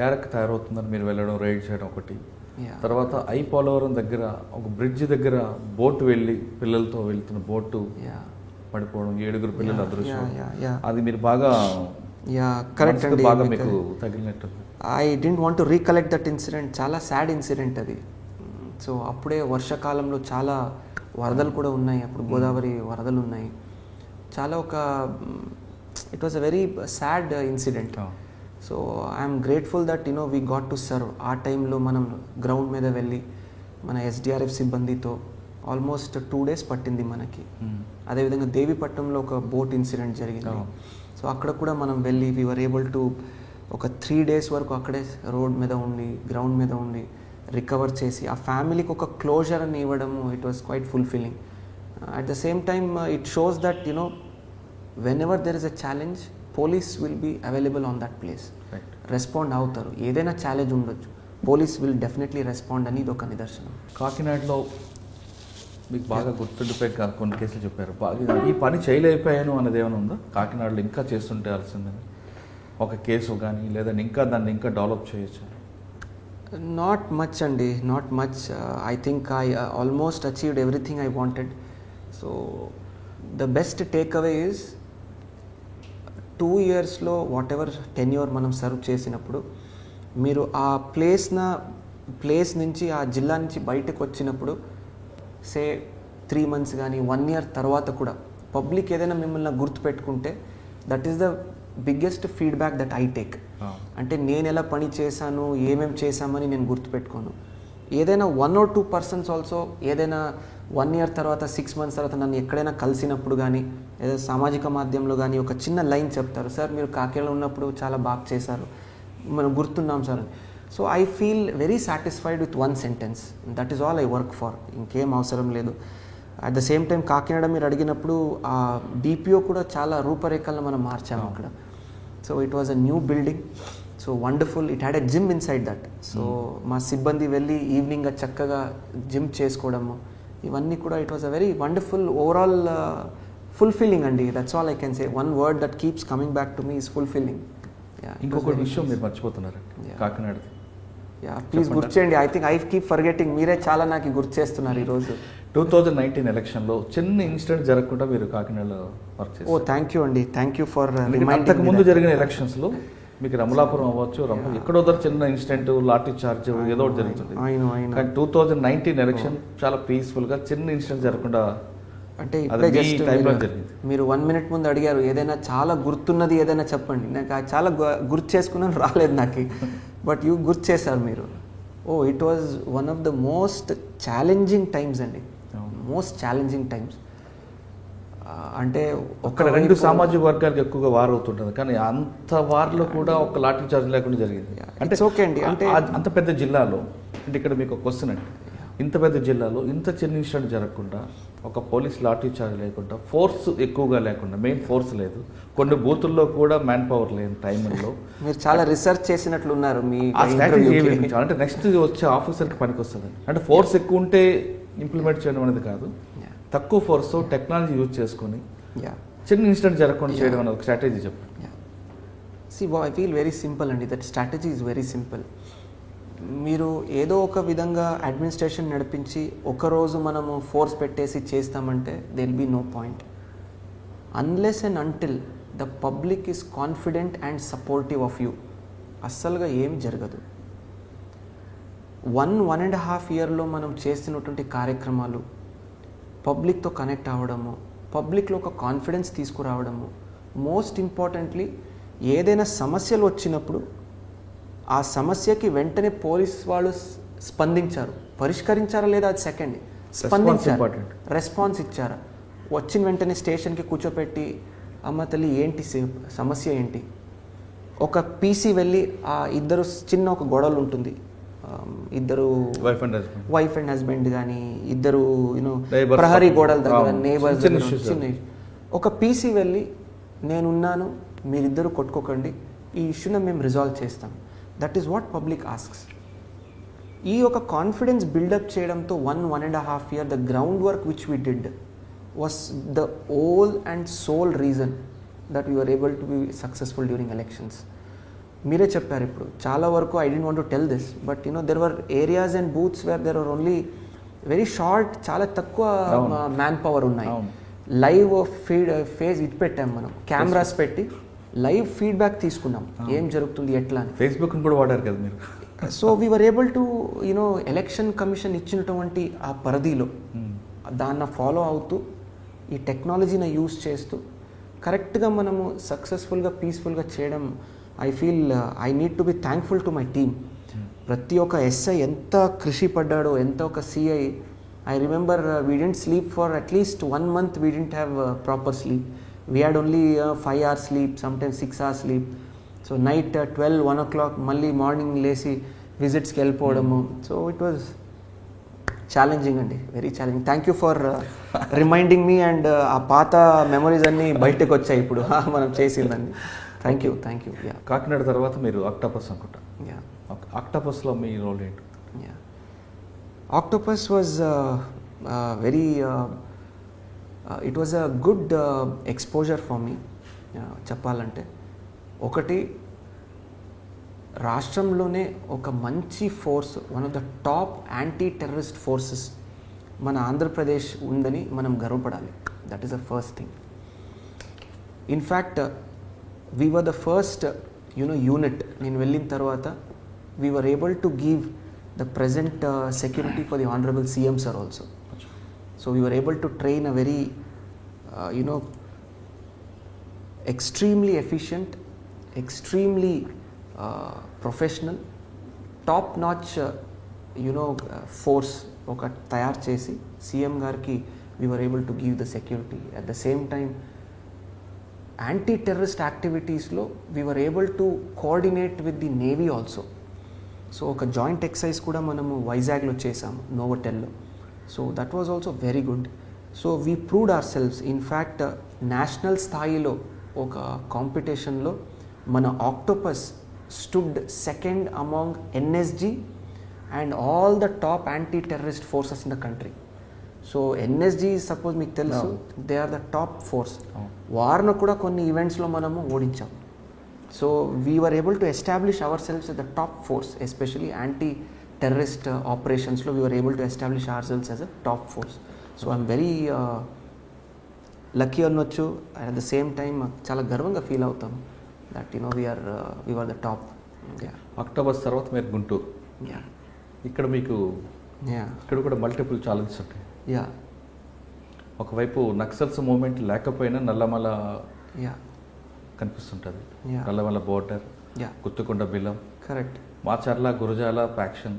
Speaker 1: ఎరక్ తయారవుతుందని మీరు వెళ్ళడం, రైడ్ చేయడం ఒకటి. తర్వాత ఐ పోలవరం దగ్గర ఒక బ్రిడ్జ్ దగ్గర బోటు వెళ్ళి పిల్లలతో వెళ్తున్న బోటు పడిపోవడం, 7 పిల్లలు అదృశ్యం. అది మీరు బాగా
Speaker 2: కరెక్ట్ అండి.
Speaker 1: బాగా మీకు తగిలినట్టు.
Speaker 2: I don't want to recollect that incident. చాలా సాడ్ ఇన్సిడెంట్ అది. సో అప్పుడే వర్షాకాలంలో చాలా వరదలు కూడా ఉన్నాయి. అప్పుడు గోదావరి వరదలు ఉన్నాయి. చాలా it was a very sad incident. So I'm grateful that we got to serve. ఆ టైంలో మనం గ్రౌండ్ మీద వెళ్ళి మన ఎస్డిఆర్ఎఫ్ సిబ్బందితో ఆల్మోస్ట్ 2 days పట్టింది మనకి. అదేవిధంగా దేవీపట్నంలో ఒక బోట్ ఇన్సిడెంట్ జరిగింది. సో అక్కడ కూడా మనం వెళ్ళి వీ వర్ ఏబుల్ టు ఒక 3 days వరకు అక్కడే రోడ్ మీద ఉండి, గ్రౌండ్ మీద ఉండి రికవర్ చేసి ఆ ఫ్యామిలీకి ఒక క్లోజర్ అని ఇవ్వడము, it was quite fulfilling. At the same time it shows that whenever there is a challenge, police will be available on that place. Respond అవుతారు. ఏదైనా ఛాలెంజ్ ఉండొచ్చు, పోలీస్ విల్ డెఫినెట్లీ రెస్పాండ్ అని ఇది ఒక నిదర్శనం.
Speaker 1: కాకినాడలో మీకు బాగా గుర్తుండిపోయి కొన్ని కేసులు చెప్పారు. బాగా ఈ పని చేయలేకపోయాను అన్నది ఏమైనా ఉందా? కాకినాడలో ఇంకా చేస్తుంటే అలసిందని ఒక కేసు కానీ, లేదా దాన్ని ఇంకా డెవలప్ చేయొచ్చు?
Speaker 2: నాట్ మచ్ అండి, not much. I think I almost achieved everything I wanted. So the best take away is 2 yearsలో వాట్ ఎవర్ టెన్యూర్ మనం సర్వ్ చేసినప్పుడు, మీరు ఆ ప్లేస్ నుంచి, ఆ జిల్లా నుంచి బయటకు వచ్చినప్పుడు, సే 3 months కానీ 1 year తర్వాత కూడా పబ్లిక్ ఏదైనా మిమ్మల్ని గుర్తుపెట్టుకుంటే, that is the biggest feedback that I take. అంటే నేను ఎలా పని చేశాను, ఏమేమి చేశామని నేను గుర్తుపెట్టుకోను. ఏదైనా 1 or 2 persons ఆల్సో ఏదైనా 1 year తర్వాత 6 months తర్వాత నన్ను ఎక్కడైనా కలిసినప్పుడు కానీ, ఏదో సామాజిక మాధ్యమంలో కానీ ఒక చిన్న లైన్ చెప్తారు, సార్ మీరు కాకినాడలో ఉన్నప్పుడు చాలా బాగా చేశారు, మనం గుర్తున్నాం sir. So I feel very satisfied with 1 sentence. That is all I work for. ఇంకేం అవసరం లేదు. At the same time Kakinada మీరు అడిగినప్పుడు ఆ డిపిఓ కూడా చాలా రూపరేఖలను మనం మార్చాము అక్కడ. So it was a new building. So wonderful. It had a gym inside that. So మా సిబ్బంది వెళ్ళి ఈవినింగ్ చక్కగా జిమ్ చేసుకోవడము, ఇవన్నీ కూడా it was a very wonderful overall fulfilling అండి. That's all I can say. One word that keeps coming back to me is fulfilling.
Speaker 1: ఇంకొక విషయం మీరు మర్చిపోతున్నారు కాకినాడ.
Speaker 2: ప్లీజ్ గుర్తు చేయండి. I think I keep forgetting. మీరే చాలా నాకు గుర్తు చేస్తున్నారు ఈరోజు.
Speaker 1: 2019 ఎలక్షన్లో చిన్న ఇన్సిడెంట్ జరగకుండా మీరు కాకినాడలో వర్క్ చేశారు.
Speaker 2: ఓ థ్యాంక్ యూ అండి, థ్యాంక్ యూ ఫర్ రిమైండింగ్.
Speaker 1: అంతకు ముందు జరిగిన ఎలక్షన్స్లో మీకు రమలాపురం అవ్వచ్చు, ఎక్కడో చిన్న ఇన్సిడెంట్, లాఠీ చార్జ్ ఏదో ఒకటి జరుగుతుంది. కానీ 2019 ఎలక్షన్ చాలా పీస్ఫుల్గా చిన్న ఇన్సిడెంట్ జరగకుండా,
Speaker 2: అంటే మీరు 1 minute ముందు అడిగారు ఏదైనా చాలా గుర్తున్నది ఏదైనా చెప్పండి. నాకు చాలా గుర్తు చేసుకున్నాను, రాలేదు నాకు. బట్ యూ గుర్తు చేశారు మీరు. It was one of the most challenging times అండి, మోస్ట్ ఛాలెంజింగ్ టైమ్స్. అంటే ఒక
Speaker 1: 2 సామాజిక వర్గాలకు ఎక్కువగా వార్ అవుతుంటుంది, కానీ అంత వార్లో కూడా ఒక లాఠీ చార్జ్ లేకుండా జరిగింది. అంటే
Speaker 2: ఓకే అండి. అంటే
Speaker 1: అంత పెద్ద జిల్లాలో, అంటే ఇక్కడ మీకు ఒక క్వశ్చన్ అండి, ఇంత పెద్ద జిల్లాలో ఇంత చిన్న ఇన్సిడెంట్ జరగకుండా, ఒక పోలీస్ లాఠీ చార్జ్ లేకుండా, ఫోర్స్ ఎక్కువగా లేకుండా, మెయిన్ ఫోర్స్ లేదు, కొన్ని బూతుల్లో కూడా మ్యాన్ పవర్ లేని టైంలో
Speaker 2: మీరు చాలా రీసెర్చ్ చేసినట్లున్నారు మీ
Speaker 1: ఆ స్ట్రాటజీ అంటే నెక్స్ట్ వచ్చే ఆఫీసర్కి పనికి వస్తుంది. అంటే ఫోర్స్ ఎక్కువ ఉంటే ఇంప్లిమెంట్ చేయడం అనేది కాదు, తక్కువ ఫోర్స్ టెక్నాలజీ యూజ్ చేసుకొని చిన్న ఇన్సిడెంట్ జరగకుండా చేయడం అనేది ఒక స్ట్రాటజీ చెప్పండి.
Speaker 2: See, I feel very simple అండి. That strategy is very simple. మీరు ఏదో ఒక విధంగా అడ్మినిస్ట్రేషన్ నడిపించి ఒకరోజు మనము ఫోర్స్ పెట్టేసి చేస్తామంటే they will be no point unless and until the public is confident and supportive of you. అస్సలుగా ఏం జరగదు. 1.5 ఇయర్లో మనం చేస్తున్నటువంటి కార్యక్రమాలు, పబ్లిక్తో కనెక్ట్ అవ్వడము, పబ్లిక్లో ఒక కాన్ఫిడెన్స్ తీసుకురావడము, మోస్ట్ ఇంపార్టెంట్లీ ఏదైనా సమస్యలు వచ్చినప్పుడు ఆ సమస్యకి వెంటనే పోలీస్ వాళ్ళు స్పందించారు. పరిష్కరించారా లేదా అది సెకండ్, స్పందించారు, రెస్పాన్స్ ఇచ్చారా. వచ్చిన వెంటనే స్టేషన్కి కూర్చోపెట్టి అమ్మ తల్లి ఏంటి సమస్య ఏంటి, ఒక పీసీ వెళ్ళి ఆ ఇద్దరు చిన్న ఒక గొడవలు ఉంటుంది, ఇద్దరు వైఫ్ అండ్ హస్బెండ్ కానీ ఇద్దరు ప్రహరీ గోడల దగ్గర నేబర్స్ చిన్న ఒక పీసీ వెళ్ళి నేనున్నాను మీరిద్దరు కొట్టుకోకండి, ఈ ఇష్యూని మేము రిజాల్వ్ చేస్తాం. That is what public asks. ఈ ఒక కాన్ఫిడెన్స్ బిల్డప్ చేయడంతో 1.5 year the ground work which we did was the whole and sole reason that we are able to be successful during elections. మీరే చెప్పారు ఇప్పుడు చాలా వరకు. I don't want to tell this but there were areas and booths where there are only very short, చాలా తక్కువ man power ఉన్నాయి. Live phase ఇది పెట్టాం మనం, కెమెరాస్ పెట్టి లైవ్ ఫీడ్బ్యాక్ తీసుకున్నాం ఏం జరుగుతుంది ఎట్లా అని.
Speaker 1: ఫేస్బుక్ కూడా వాడారు కదా మీరు.
Speaker 2: So we were able to election commission ఇచ్చినటువంటి ఆ పరిధిలో దాన్ని ఫాలో అవుతూ ఈ టెక్నాలజీని యూస్ చేస్తూ కరెక్ట్గా మనము సక్సెస్ఫుల్గా పీస్ఫుల్గా చేయడం. I feel I need to be thankful to my team. ప్రతి ఒక్క ఎస్ఐ ఎంత కృషి పడ్డాడో, ఎంత ఒక CI. I remember we didn't sleep for at least 1 month. We didn't have proper sleep. We had only 5 hours sleep, sometimes 6 hours sleep. So night 12, 1 o'clock, మళ్ళీ morning లేసి విజిట్స్కి వెళ్ళిపోవడము. So it was challenging అండి, very challenging. Thank you for reminding me. And ఆ పాత memories అన్నీ బయటకు వచ్చాయి ఇప్పుడు మనం చేసిందండి. Thank you. యా.
Speaker 1: కాకినాడ తర్వాత మీరు ఆక్టోపస్ అనుకుంటా.
Speaker 2: యా.
Speaker 1: ఆక్టోపస్లో మీ రోల్ ఏంటి?
Speaker 2: Yeah. Octopus was very it was a good exposure for me. చెప్పాలంటే ఒకటి, రాష్ట్రంలోనే ఒక మంచి force, one of the top anti terrorist forces మన ఆంధ్రప్రదేశ్ ఉందని మనం గర్వపడాలి. That is the first thing. In fact we were the first unit. నేను వెళ్ళిన తర్వాత we were able to give the present security for the honourable CM sir also. So we were able to train a very extremely efficient, extremely professional, top notch force oka tayar chesi CM garki we were able to give the security. At the same time anti terrorist activities lo we were able to coordinate with the Navy also. So oka joint exercise kuda manamu Vizag lo chesam, Novotel lo. So that was also very good. So we proved ourselves. In fact national స్థాయిలో ఒక కాంపిటీషన్లో మన octopus stood second among NSG and all the top anti-terrorist forces in the country. So NSG suppose మీకు తెలుసు, they are the top force. వారిని కూడా కొన్ని ఈవెంట్స్లో మనము ఓడించాం. So we were able to establish ourselves as the top force, especially anti-terrorist operations lo we were able to establish ourselves as a top force. So I'm very lucky అనొచ్చు. At the same time చాలా గర్వంగా feel అవుతాం that we were the top.
Speaker 1: October తర్వాత మీరు గుంటూరు. ఇక్కడ మీకు ఇక్కడ కూడా మల్టిపుల్ ఛాలెంజెస్ ఉంటాయి. ఒకవైపు నక్సల్స్ మూవ్మెంట్ లేకపోయినా నల్లమల కనిపిస్తుంటుంది. Nallamala border, Guttikonda Bilam,
Speaker 2: correct,
Speaker 1: Macherla Gurazala faction,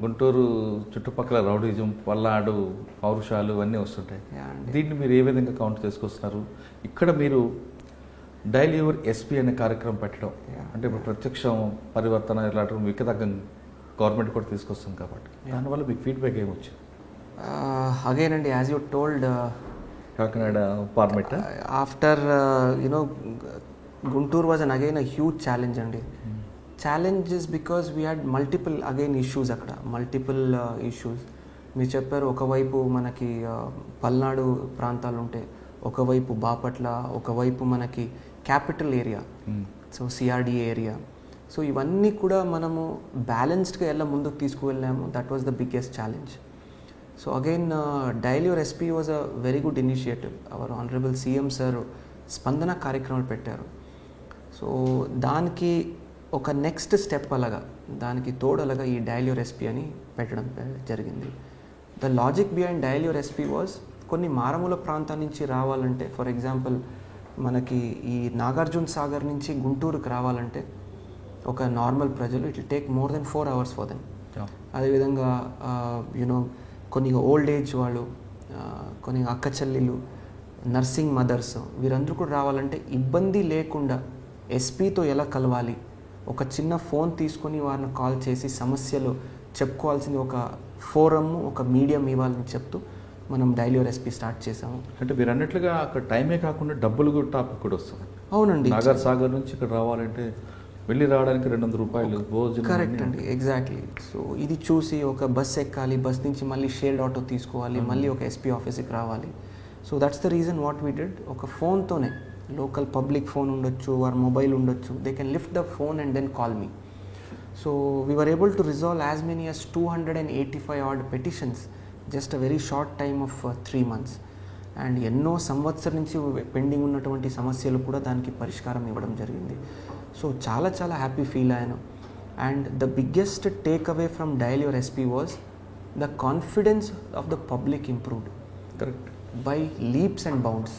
Speaker 1: Guntur చుట్టుపక్కల రౌడిజం, పల్నాడు పౌరుషాలు అన్నీ వస్తుంటాయి. దీన్ని మీరు ఏ విధంగా కౌంట్ చేసుకొస్తున్నారు? ఇక్కడ మీరు డైలీ యువర్ SP అనే కార్యక్రమం పెట్టడం, అంటే ఇప్పుడు ప్రత్యక్షం పరివర్తన ఇలాంటి వికతగ్గం గవర్నమెంట్ కూడా తీసుకొస్తుంది కాబట్టి దానివల్ల మీకు ఫీడ్బ్యాక్ ఏమొచ్చింది?
Speaker 2: అగైన్ అండి, as you told,
Speaker 1: Kakinada format
Speaker 2: after Guntur was an again a huge challenge అండి. Challenges because we had multiple again issues, అక్కడ మల్టిపుల్ ఇష్యూస్. మీరు చెప్పారు, ఒకవైపు మనకి పల్నాడు ప్రాంతాలు ఉంటే, ఒకవైపు బాపట్ల, ఒకవైపు మనకి capital area, so CRDA area. So ఇవన్నీ కూడా మనము బ్యాలెన్స్డ్గా ఎలా ముందుకు తీసుకువెళ్ళాము. That was the biggest challenge. So again dial your SP was a very good initiative. Our honourable CM sir Spandana కార్యక్రమాలు పెట్టారు. సో దానికి ఒక నెక్స్ట్ స్టెప్ అలాగా, దానికి తోడలాగా ఈ డయల్ యువర్ ఎస్పీ అని పెట్టడం జరిగింది. The logic behind dial your SP was, కొన్ని మారుమూల ప్రాంతాల నుంచి రావాలంటే, ఫర్ ఎగ్జాంపుల్ మనకి ఈ నాగార్జున సాగర్ నుంచి గుంటూరుకి రావాలంటే ఒక నార్మల్ ప్రజలు it will take more than 4 hours for them. అదేవిధంగా యూనో కొన్ని ఓల్డ్ ఏజ్ వాళ్ళు, కొన్ని అక్క చెల్లెలు, నర్సింగ్ మదర్స్, వీరందరూ కూడా రావాలంటే ఇబ్బంది లేకుండా ఎస్పీతో ఎలా కలవాలి, ఒక చిన్న ఫోన్ తీసుకొని వారిని కాల్ చేసి సమస్యలు చెప్పుకోవాల్సింది ఒక ఫోరమ్, ఒక మీడియం ఇవ్వాలని చెప్తూ మనం డైలీ ఎస్పీ స్టార్ట్ చేసాము.
Speaker 1: అంటే మీరు అన్నట్లుగా అక్కడ టైమే కాకుండా డబ్బులు కూడా టాపిక్ కూడా వస్తుంది.
Speaker 2: అవునండి,
Speaker 1: నాగర్ సాగర్ నుంచి ఇక్కడ రావాలంటే వెళ్ళి రావడానికి 200 రూపాయలు భోజనం.
Speaker 2: కరెక్ట్ అండి, ఎగ్జాక్ట్లీ. సో ఇది చూసి ఒక బస్ ఎక్కాలి, బస్ నుంచి మళ్ళీ షేర్డ్ ఆటో తీసుకోవాలి, మళ్ళీ ఒక ఎస్పీ ఆఫీస్కి రావాలి. So that's the reason what we did. ఒక ఫోన్తోనే, లోకల్ పబ్లిక్ ఫోన్ ఉండొచ్చు, వారి మొబైల్ ఉండొచ్చు, they can lift the phone and then call me. So we were able to resolve as many as 285 odd petitions just a very short time of 3 months. And ఎన్నో సంవత్సరం నుంచి pending ఉన్నటువంటి సమస్యలు కూడా దానికి పరిష్కారం ఇవ్వడం జరిగింది. సో చాలా చాలా హ్యాపీ ఫీల్ అయ్యాను. And the biggest take away from dial your SP was the confidence of the public improved.
Speaker 1: Correct.
Speaker 2: By leaps and bounds.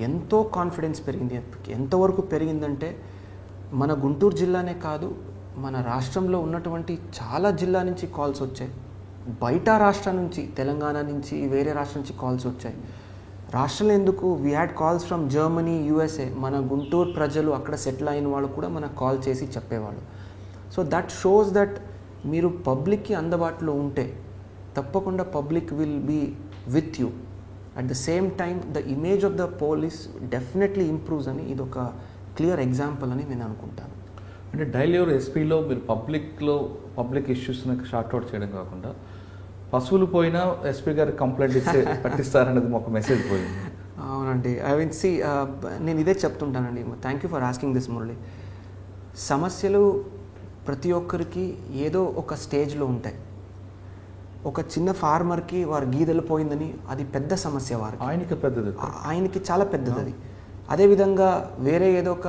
Speaker 2: ఎంతో కాన్ఫిడెన్స్ పెరిగింది. ఎంతవరకు పెరిగిందంటే మన గుంటూరు జిల్లానే కాదు, మన రాష్ట్రంలో ఉన్నటువంటి చాలా జిల్లా నుంచి కాల్స్ వచ్చాయి. బయట రాష్ట్రం నుంచి, తెలంగాణ నుంచి, వేరే రాష్ట్రం నుంచి కాల్స్ వచ్చాయి. రాష్ట్రంలో ఎందుకు, we had calls from Germany, USA. మన గుంటూరు ప్రజలు, అక్కడ సెటిల్ అయిన వాళ్ళు కూడా మనకు కాల్ చేసి చెప్పేవాళ్ళు. సో దట్ షోస్ దట్ మీరు పబ్లిక్కి అందుబాటులో ఉంటే తప్పకుండా public will be with you. At the same time the image of the police definitely improves అని ఇది ఒక క్లియర్ ఎగ్జాంపుల్ అని నేను అనుకుంటాను.
Speaker 1: అంటే డైలీ యువర్ ఎస్పీలో మీరు పబ్లిక్ ఇష్యూస్ని షార్ట్అవుట్ చేయడం కాకుండా పశువులు పోయినా ఎస్పీ గారు కంప్లైంట్ ఇస్తే పట్టిస్తారనేది ఒక మెసేజ్ పోయింది.
Speaker 2: అవునండి, ఐ మీన్ సి, నేను ఇదే చెప్తుంటానండి. Thank you for asking this Murali. సమస్యలు ప్రతి ఒక్కరికి ఏదో ఒక స్టేజ్లో ఉంటాయి. ఒక చిన్న ఫార్మర్కి వారు గీదెలు పోయిందని అది పెద్ద సమస్య, వారికి ఆయనకి చాలా పెద్దది అది. అదేవిధంగా వేరే ఏదో ఒక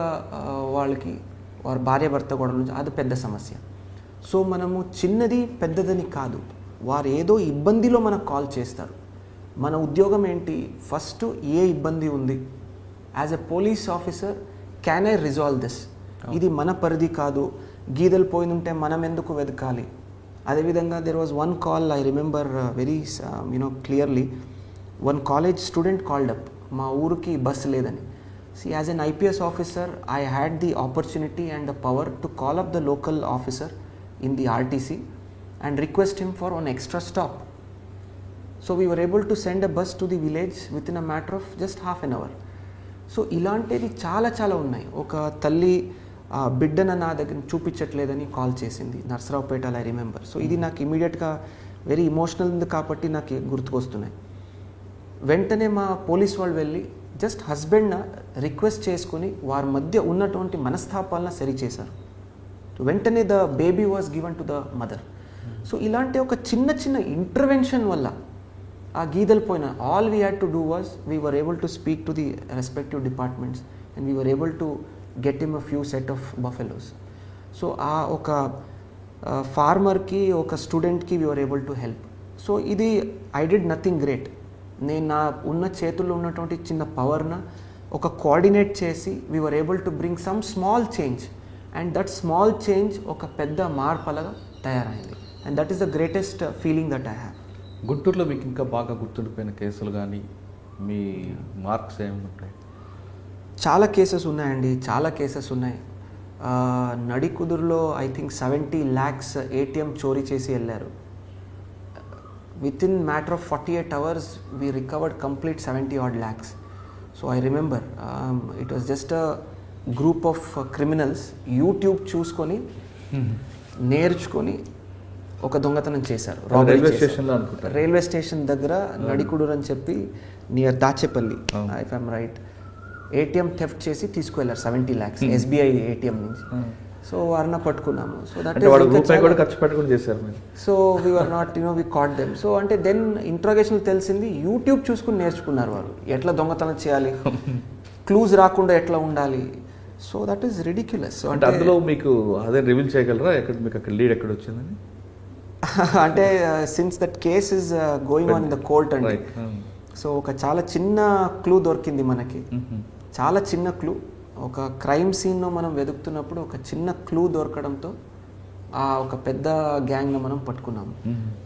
Speaker 2: వాళ్ళకి వారి భార్యాభర్త గొడవలు, అది పెద్ద సమస్య. సో మనము చిన్నది పెద్దదని కాదు, వారు ఏదో ఇబ్బందిలో మనకు కాల్ చేస్తారు. మన ఉద్యోగం ఏంటి, ఫస్ట్ ఏ ఇబ్బంది ఉంది, as a police officer can I resolve this, ఇది మన పరిధి కాదు, గీదెలు పోయిందంటే మనం ఎందుకు వెతకాలి. అదేవిధంగా there was one call, I remember very clearly, one college student called up, మా ఊరికి బస్ లేదని. See, as an IPS officer, I had the opportunity and the power to call up the local officer in the RTC and request him for an extra stop. So we were able to send a bus to the village within a matter of just half an hour. So ఇలాంటివి చాలా చాలా ఉన్నాయి. ఒక తల్లి బిడ్డన నా దగ్గర చూపించట్లేదని call చేసింది, Narasaraopet, I remember. So ఇది నాకు ఇమీడియట్గా వెరీ ఇమోషనల్ ఉంది కాబట్టి నాకు గుర్తుకొస్తున్నాయి. వెంటనే మా పోలీస్ వాళ్ళు వెళ్ళి జస్ట్ హస్బెండ్న రిక్వెస్ట్ చేసుకుని వారి మధ్య ఉన్నటువంటి మనస్తాపాలను సరిచేశారు. వెంటనే the baby was given to the mother. So ఇలాంటి ఒక చిన్న చిన్న ఇంటర్వెన్షన్ వల్ల ఆ గీదలు పోయిన, all we had to do was we were able to speak to the respective departments and we were able to get him a few set of buffaloes. So ఆ ఒక ఫార్మర్కి, ఒక స్టూడెంట్కి we were able to help. So ఇది I did nothing great. నేను నా ఉన్న చేతుల్లో ఉన్నటువంటి చిన్న పవర్న ఒక కోఆర్డినేట్ చేసి we were able to bring some small change, and that small change ఒక పెద్ద మార్పులాగా తయారైంది. And that is the greatest feeling that I have.
Speaker 1: గుంటూరులో మీకు ఇంకా బాగా గుర్తుండిపోయిన కేసులు కానీ మీ మార్క్స్ ఏమి ఉంటాయి?
Speaker 2: చాలా కేసెస్ ఉన్నాయండి, చాలా కేసెస్ ఉన్నాయి. నడికుదురులో ఐ థింక్ 70 lakhs ATM చోరీ చేసి వెళ్ళారు. Within matter of 48 hours, we recovered complete 70 odd lakhs. So I remember it was just a group of criminals YouTube చూసుకొని నేర్చుకొని ఒక దొంగతనం చేశారు. రైల్వే స్టేషన్ దగ్గర నడికుడురు అని చెప్పి near Dachepalli if I'm right ATM theft చేసి తీసుకువెళ్ళారు 70 lakhs SBI ATM నుంచి. సో వారిన పట్టుకున్నాము. So that so we are not we caught them. So అంటే దెన్ ఇంట్రాగేషన్ తెలిసింది యూట్యూబ్ చూసుకుని నేర్చుకున్నారు వారు ఎట్లా దొంగతనం చేయాలి, క్లూజ్ రాకుండా ఎట్లా ఉండాలి. So that is ridiculous. So
Speaker 1: అంటే అందులో మీకు అదే రివీల్ చేయగలరా ఎక్కడ మీకు అక్కడ లీడ్ ఎక్కడ వచ్చిందని?
Speaker 2: అంటే since that case is going on in the court అండి. సో ఒక చాలా చిన్న క్లూ దొరికింది మనకి, చాలా చిన్న క్లూ. ఒక క్రైమ్ సీన్లో మనం వెతుకుతున్నప్పుడు ఒక చిన్న క్లూ దొరకడంతో ఆ ఒక పెద్ద గ్యాంగ్ను మనం పట్టుకున్నాము.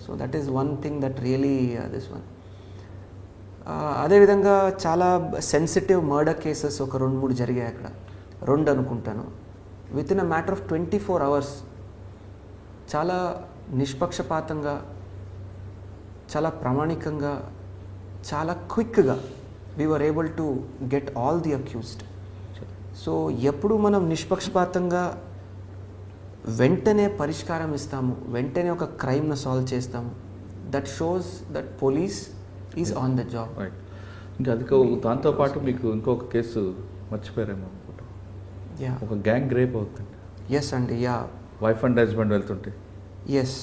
Speaker 2: So that is one thing that really this one. అదేవిధంగా చాలా సెన్సిటివ్ మర్డర్ కేసెస్ ఒక 2-3 జరిగాయి అక్కడ, 2 అనుకుంటాను. With in a matter of 24 hours చాలా నిష్పక్షపాతంగా, చాలా ప్రామాణికంగా, చాలా క్విక్గా we were able to get all the accused. So ఎప్పుడు మనం నిష్పక్షపాతంగా వెంటనే పరిష్కారం ఇస్తాము, వెంటనే ఒక క్రైమ్ను సాల్వ్ చేస్తాము, that shows that police is on the job.
Speaker 1: ఇంకా అది దాంతోపాటు మీకు ఇంకొక కేసు మర్చిపోయారేమో అనుకుంటా, ఒక గ్యాంగ్ రేప్ అవుతుంది.
Speaker 2: ఎస్ అండి, యా.
Speaker 1: వైఫ్ అండ్ హస్బెండ్ వెళ్తుంటే.
Speaker 2: ఎస్,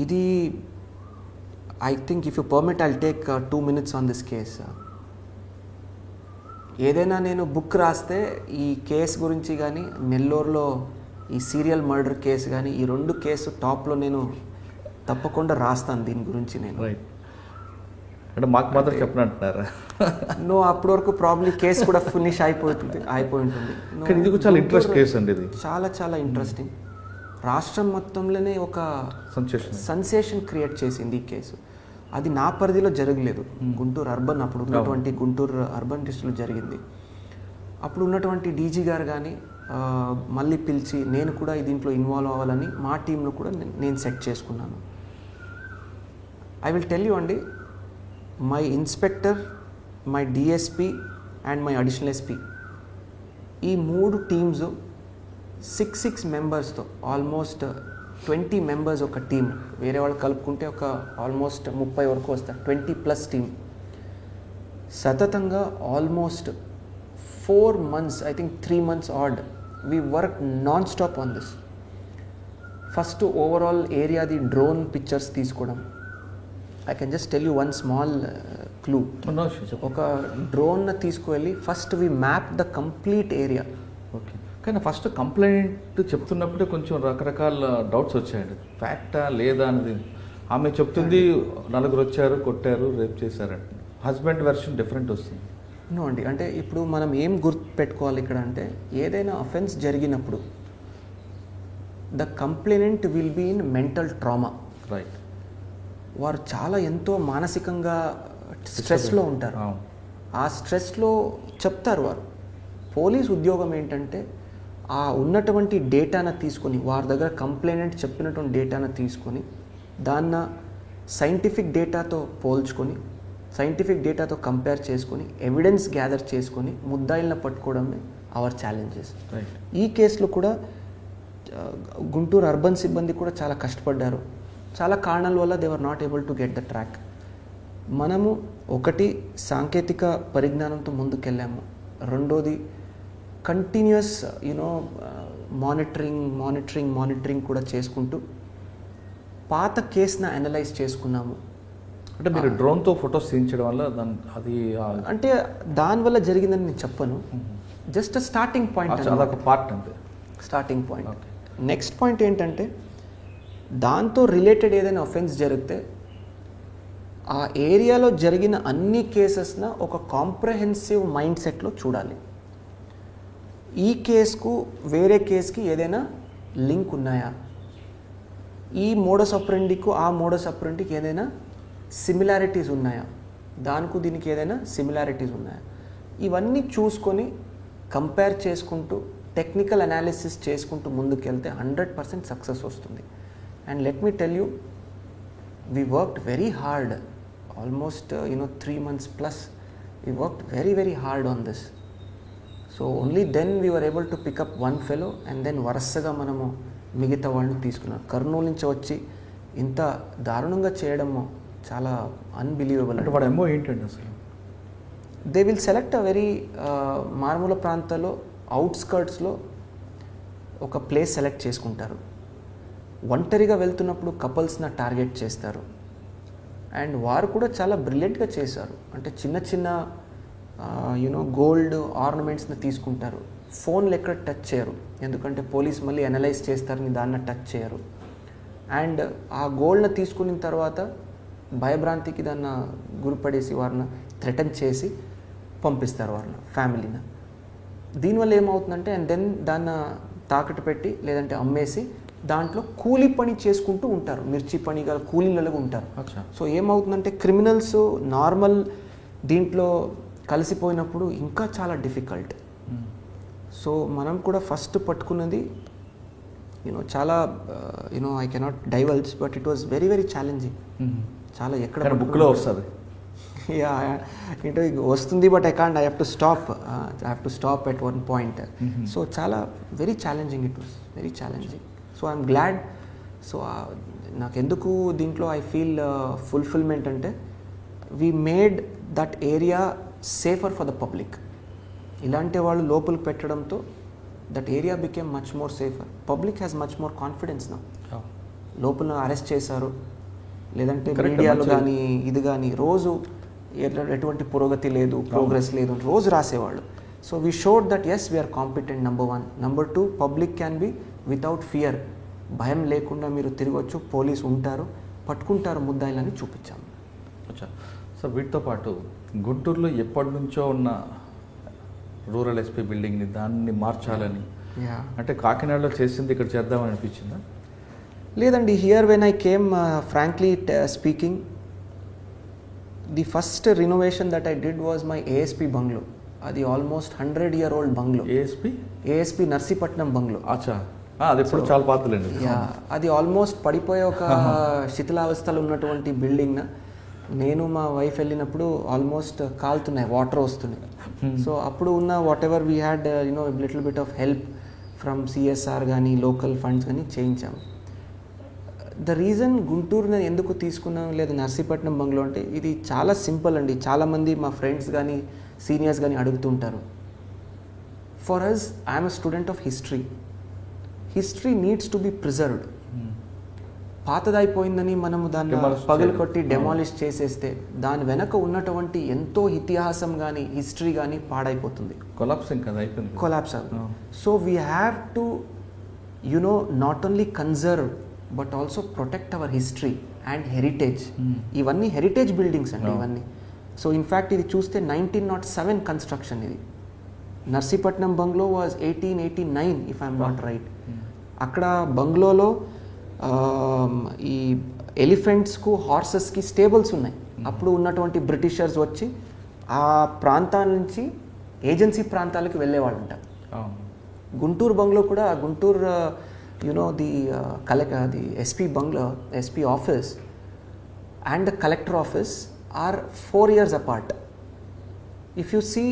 Speaker 2: ఇది I think if you permit I'll take 2 minutes on this case. ఏదైనా నేను బుక్ రాస్తే ఈ కేసు గురించి కానీ, నెల్లూరులో ఈ సీరియల్ మర్డర్ కేసు కానీ, ఈ 2 కేసు టాప్లో నేను తప్పకుండా రాస్తాను దీని గురించి నేను.
Speaker 1: రైట్, అంటే మాకు మాత్రం చెప్పనంటున్నారా?
Speaker 2: నో, అప్పటి వరకు ప్రాబ్లీ కేసు కూడా ఫినిష్ అయిపోయి ఉంటుంది.
Speaker 1: ఇది చాలా ఇంట్రెస్ట్ కేసు అండి, ఇది చాలా
Speaker 2: చాలా ఇంట్రెస్టింగ్. రాష్ట్రం మొత్తంలోనే ఒక సెన్సేషన్ క్రియేట్ చేసింది ఈ కేసు. అది నా పరిధిలో జరగలేదు, గుంటూరు అర్బన్, అప్పుడు ఉన్నటువంటి గుంటూరు అర్బన్ డిస్ట్రిక్ట్లో జరిగింది. అప్పుడు ఉన్నటువంటి డీజీ గారు కానీ మళ్ళీ పిలిచి నేను కూడా దీంట్లో ఇన్వాల్వ్ అవ్వాలని మా టీంలో కూడా నేను సెట్ చేసుకున్నాను. ఐ విల్ టెల్ యూ అండి, my inspector, my DSP and my additional SP, ఈ 3 టీమ్స్ 6 మెంబర్స్తో ఆల్మోస్ట్ 20 members ఒక టీమ్, వేరే వాళ్ళు కలుపుకుంటే ఒక ఆల్మోస్ట్ 30 వరకు వస్తారు, 20+ టీమ్. సతతంగా almost 4 months, I think 3 months odd, we work non stop on this. First overall ఏరియాది డ్రోన్ పిక్చర్స్ తీసుకోవడం. I can just tell you one small clue. ఒక డ్రోన్ తీసుకువెళ్ళి first we map the complete area.
Speaker 1: Okay, కానీ first complaint చెప్తున్నప్పుడే కొంచెం రకరకాల doubts వచ్చాయండి, ఫ్యాక్టా లేదా అనేది. ఆమె చెప్తుంది 4 వచ్చారు, కొట్టారు, రేప్ చేశారంట. హస్బెండ్ వెర్షన్ డిఫరెంట్ వస్తుంది.
Speaker 2: నో అండి, అంటే ఇప్పుడు మనం ఏం గుర్తు పెట్టుకోవాలి ఇక్కడ అంటే, ఏదైనా అఫెన్స్ జరిగినప్పుడు the complainant will be in mental trauma.
Speaker 1: Right,
Speaker 2: వారు చాలా ఎంతో మానసికంగా స్ట్రెస్లో ఉంటారు. ఆ స్ట్రెస్లో చెప్తారు వారు. పోలీస్ ఉద్యోగం ఏంటంటే ఆ ఉన్నటువంటి డేటాను తీసుకొని, వారి దగ్గర కంప్లైనెంట్ చెప్పినటువంటి డేటాను తీసుకొని, దాన్ని సైంటిఫిక్ డేటాతో పోల్చుకొని, సైంటిఫిక్ డేటాతో కంపేర్ చేసుకొని, ఎవిడెన్స్ గ్యాదర్ చేసుకొని ముద్దాయిలను పట్టుకోవడమే అవర్ ఛాలెంజెస్. ఈ కేసులో కూడా గుంటూరు అర్బన్ సిబ్బంది కూడా చాలా కష్టపడ్డారు. చాలా కారణాల వల్ల they were not able to get the track. మనము ఒకటి సాంకేతిక పరిజ్ఞానంతో ముందుకెళ్ళాము, రెండోది కంటిన్యూస్ మానిటరింగ్ కూడా చేసుకుంటూ పాత కేసును అనలైజ్ చేసుకున్నాము.
Speaker 1: అంటే మీరు డ్రోన్తో ఫొటోస్ తీయించడం వల్ల అది
Speaker 2: అంటే దానివల్ల జరిగిందని నేను చెప్పను, జస్ట్ స్టార్టింగ్ పాయింట్,
Speaker 1: అదొక పార్ట్ అంతే,
Speaker 2: స్టార్టింగ్ పాయింట్. నెక్స్ట్ పాయింట్ ఏంటంటే, దాంతో రిలేటెడ్ ఏదైనా అఫెన్స్ జరిగితే ఆ ఏరియాలో జరిగిన అన్ని కేసెస్న ఒక కాంప్రహెన్సివ్ మైండ్ సెట్లో చూడాలి. ఈ కేసుకు వేరే కేసుకి ఏదైనా లింక్ ఉన్నాయా, ఈ మోడస్ ఆపరెండికు ఆ మోడస్ ఆపరెండికి ఏదైనా సిమిలారిటీస్ ఉన్నాయా, దానికి దీనికి ఏదైనా సిమిలారిటీస్ ఉన్నాయా, ఇవన్నీ చూసుకొని కంపేర్ చేసుకుంటూ టెక్నికల్ అనాలిసిస్ చేసుకుంటూ ముందుకెళ్తే 100% సక్సెస్ వస్తుంది. And let me tell you, we worked very hard, almost 3 months plus. We worked very, very hard on this. So only then we were able to pick up one fellow and then వరుసగా మనము మిగతా వాళ్ళని తీసుకున్నాం. కర్నూలు నుంచి వచ్చి ఇంత దారుణంగా చేయడము చాలా అన్బిలీవబుల్.
Speaker 1: అంటే వాడు ఏమో ఏంటండి అసలు?
Speaker 2: They will select a very మారుమూల ప్రాంతాల్లో అవుట్స్కర్ట్స్లో ఒక ప్లేస్ సెలెక్ట్ చేసుకుంటారు. ఒంటరిగా వెళ్తున్నప్పుడు కపుల్స్ని టార్గెట్ చేస్తారు. అండ్ వారు కూడా చాలా బ్రిలియంట్గా చేశారు. అంటే చిన్న చిన్న గోల్డ్ ఆర్నమెంట్స్ని తీసుకుంటారు. ఫోన్లు ఎక్కడ టచ్ చేయరు, ఎందుకంటే పోలీస్ మళ్ళీ అనలైజ్ చేస్తారని దాన్ని టచ్ చేయరు. అండ్ ఆ గోల్డ్ని తీసుకున్న తర్వాత భయభ్రాంతికి దాన్ని గురిపడేసి వారిని థ్రెటన్ చేసి పంపిస్తారు వారిని, ఫ్యామిలీని. దీనివల్ల ఏమవుతుందంటే అండ్ దెన్ దాన్ని తాకట్టు పెట్టి లేదంటే అమ్మేసి దాంట్లో కూలీ పని చేసుకుంటూ ఉంటారు. మిర్చి పని గల కూలీలలో ఉంటారు. సో ఏమవుతుందంటే క్రిమినల్స్ నార్మల్ దీంట్లో కలిసిపోయినప్పుడు ఇంకా చాలా డిఫికల్ట్. సో మనం కూడా ఫస్ట్ పట్టుకున్నది చాలా I cannot divulge, but it was very very challenging. చాలా ఎక్కడ
Speaker 1: బుక్లో వస్తుంది
Speaker 2: వస్తుంది, but I have to stop at one point. So చాలా very challenging, it was very challenging. So I'm glad. So నాకెందుకు దీంట్లో ఐ ఫీల్ ఫుల్ఫిల్మెంట్ అంటే we made that area safer for the public. ఇలాంటి వాళ్ళు లోపలికి పెట్టడంతో that area became much more safer. Public has much more confidence నా. లోపల arrest చేశారు లేదంటే మీడియాలో కానీ ఇది కానీ రోజు ఎటువంటి పురోగతి లేదు, ప్రోగ్రెస్ లేదు రోజు రాసేవాళ్ళు. So we showed that as we are competent, number 1. Number 2, public can be without fear. భయం లేకుండా మీరు తిరగవచ్చు, పోలీసు ఉంటారు, పట్టుకుంటారు ముద్దాయిలని చూపించాము.
Speaker 1: అచ్చా సార్, వీటితో పాటు గుంటూరులో ఎప్పటి నుంచో ఉన్న రూరల్ ఎస్పీ బిల్డింగ్ని దాన్ని మార్చాలని, అంటే కాకినాడలో చేసింది ఇక్కడ చేద్దామని అనిపించిందా?
Speaker 2: లేదండి. Here when I came frankly speaking, the first renovation that I did was my ASP bungalow. అది almost 100-year-old bungalow. ASP Narsipatnam bungalow.
Speaker 1: అచ్చా, అది ఎప్పుడు చాలా పాతలేండి.
Speaker 2: అది ఆల్మోస్ట్ పడిపోయే ఒక శిథిలావస్థలో ఉన్నటువంటి బిల్డింగ్. నేను మా వైఫ్ వెళ్ళినప్పుడు ఆల్మోస్ట్ కాలుతున్నాయి, వాటర్ వస్తున్నాయి. సో అప్పుడు ఉన్న what ever we had little bit of help from CSR కానీ లోకల్ ఫండ్స్ కానీ చేయించాము. ద రీజన్ గుంటూరుని ఎందుకు తీసుకున్నాం లేదా నర్సీపట్నం బంగ్లో అంటే ఇది చాలా సింపుల్ అండి. చాలామంది మా ఫ్రెండ్స్ కానీ సీనియర్స్ కానీ అడుగుతుంటారు. For us I'm a student of history. History needs to be preserved. పాతదైపోయిందని మనము దాన్ని పగలు కొట్టి డెమాలిష్ చేసేస్తే దాని వెనక ఉన్నటువంటి ఎంతో ఇతిహాసం కానీ హిస్టరీ కానీ పాడైపోతుంది, collapse. So we have to not only conserve but also protect our history and heritage. ఇవన్నీ హెరిటేజ్ బిల్డింగ్స్ అండి ఇవన్నీ. సో ఇన్ఫ్యాక్ట్ ఇది చూస్తే 1907 కన్స్ట్రక్షన్. ఇది Narsipatnam bungalow was 1889 if I'm not right. అక్కడ బంగ్లోలో ఈ ఎలిఫెంట్స్కు హార్సెస్కి స్టేబుల్స్ ఉన్నాయి. అప్పుడు ఉన్నటువంటి బ్రిటిషర్స్ వచ్చి ఆ ప్రాంతాల నుంచి ఏజెన్సీ ప్రాంతాలకు వెళ్ళేవాళ్ళంట. గుంటూరు బంగ్లో కూడా Guntur the SP bungalow, SP office and the collector office are 4 years apart. If you see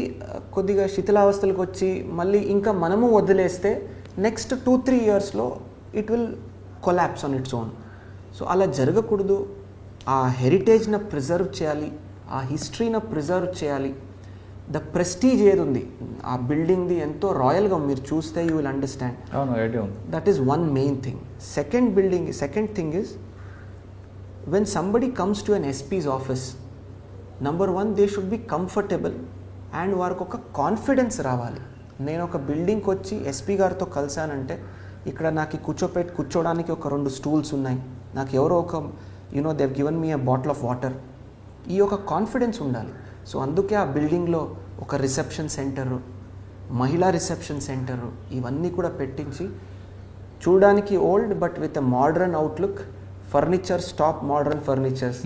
Speaker 2: కొద్దిగా శిథిలావస్థలకు వచ్చి మళ్ళీ ఇంకా మనము వదిలేస్తే నెక్స్ట్ 2-3 yearsలో it will collapse on its own. So అలా జరగకూడదు. ఆ హెరిటేజ్ని ప్రిజర్వ్ చేయాలి, ఆ హిస్టరీని ప్రిజర్వ్ చేయాలి. ద ప్రెస్టీజ్ ఏది ఉంది ఆ బిల్డింగ్ది ఎంతో రాయల్గా మీరు చూస్తే you will understand. That is one main thing. Second thing is when somebody comes to an SP's office, number 1 they should be comfortable and వారికి ఒక కాన్ఫిడెన్స్ రావాలి. నేను ఒక బిల్డింగ్కి వచ్చి ఎస్పీ గారితో కలిసానంటే ఇక్కడ నాకు కూర్చోడానికి ఒక 2 స్టూల్స్ ఉన్నాయి, నాకు ఎవరో ఒక they have given me a bottle of water, ఈ ఒక కాన్ఫిడెన్స్ ఉండాలి. సో అందుకే ఆ బిల్డింగ్లో ఒక రిసెప్షన్ సెంటరు, మహిళా రిసెప్షన్ సెంటరు ఇవన్నీ కూడా పెట్టించి చూడడానికి old but with a modern outlook. Furnitures, top modern furnitures.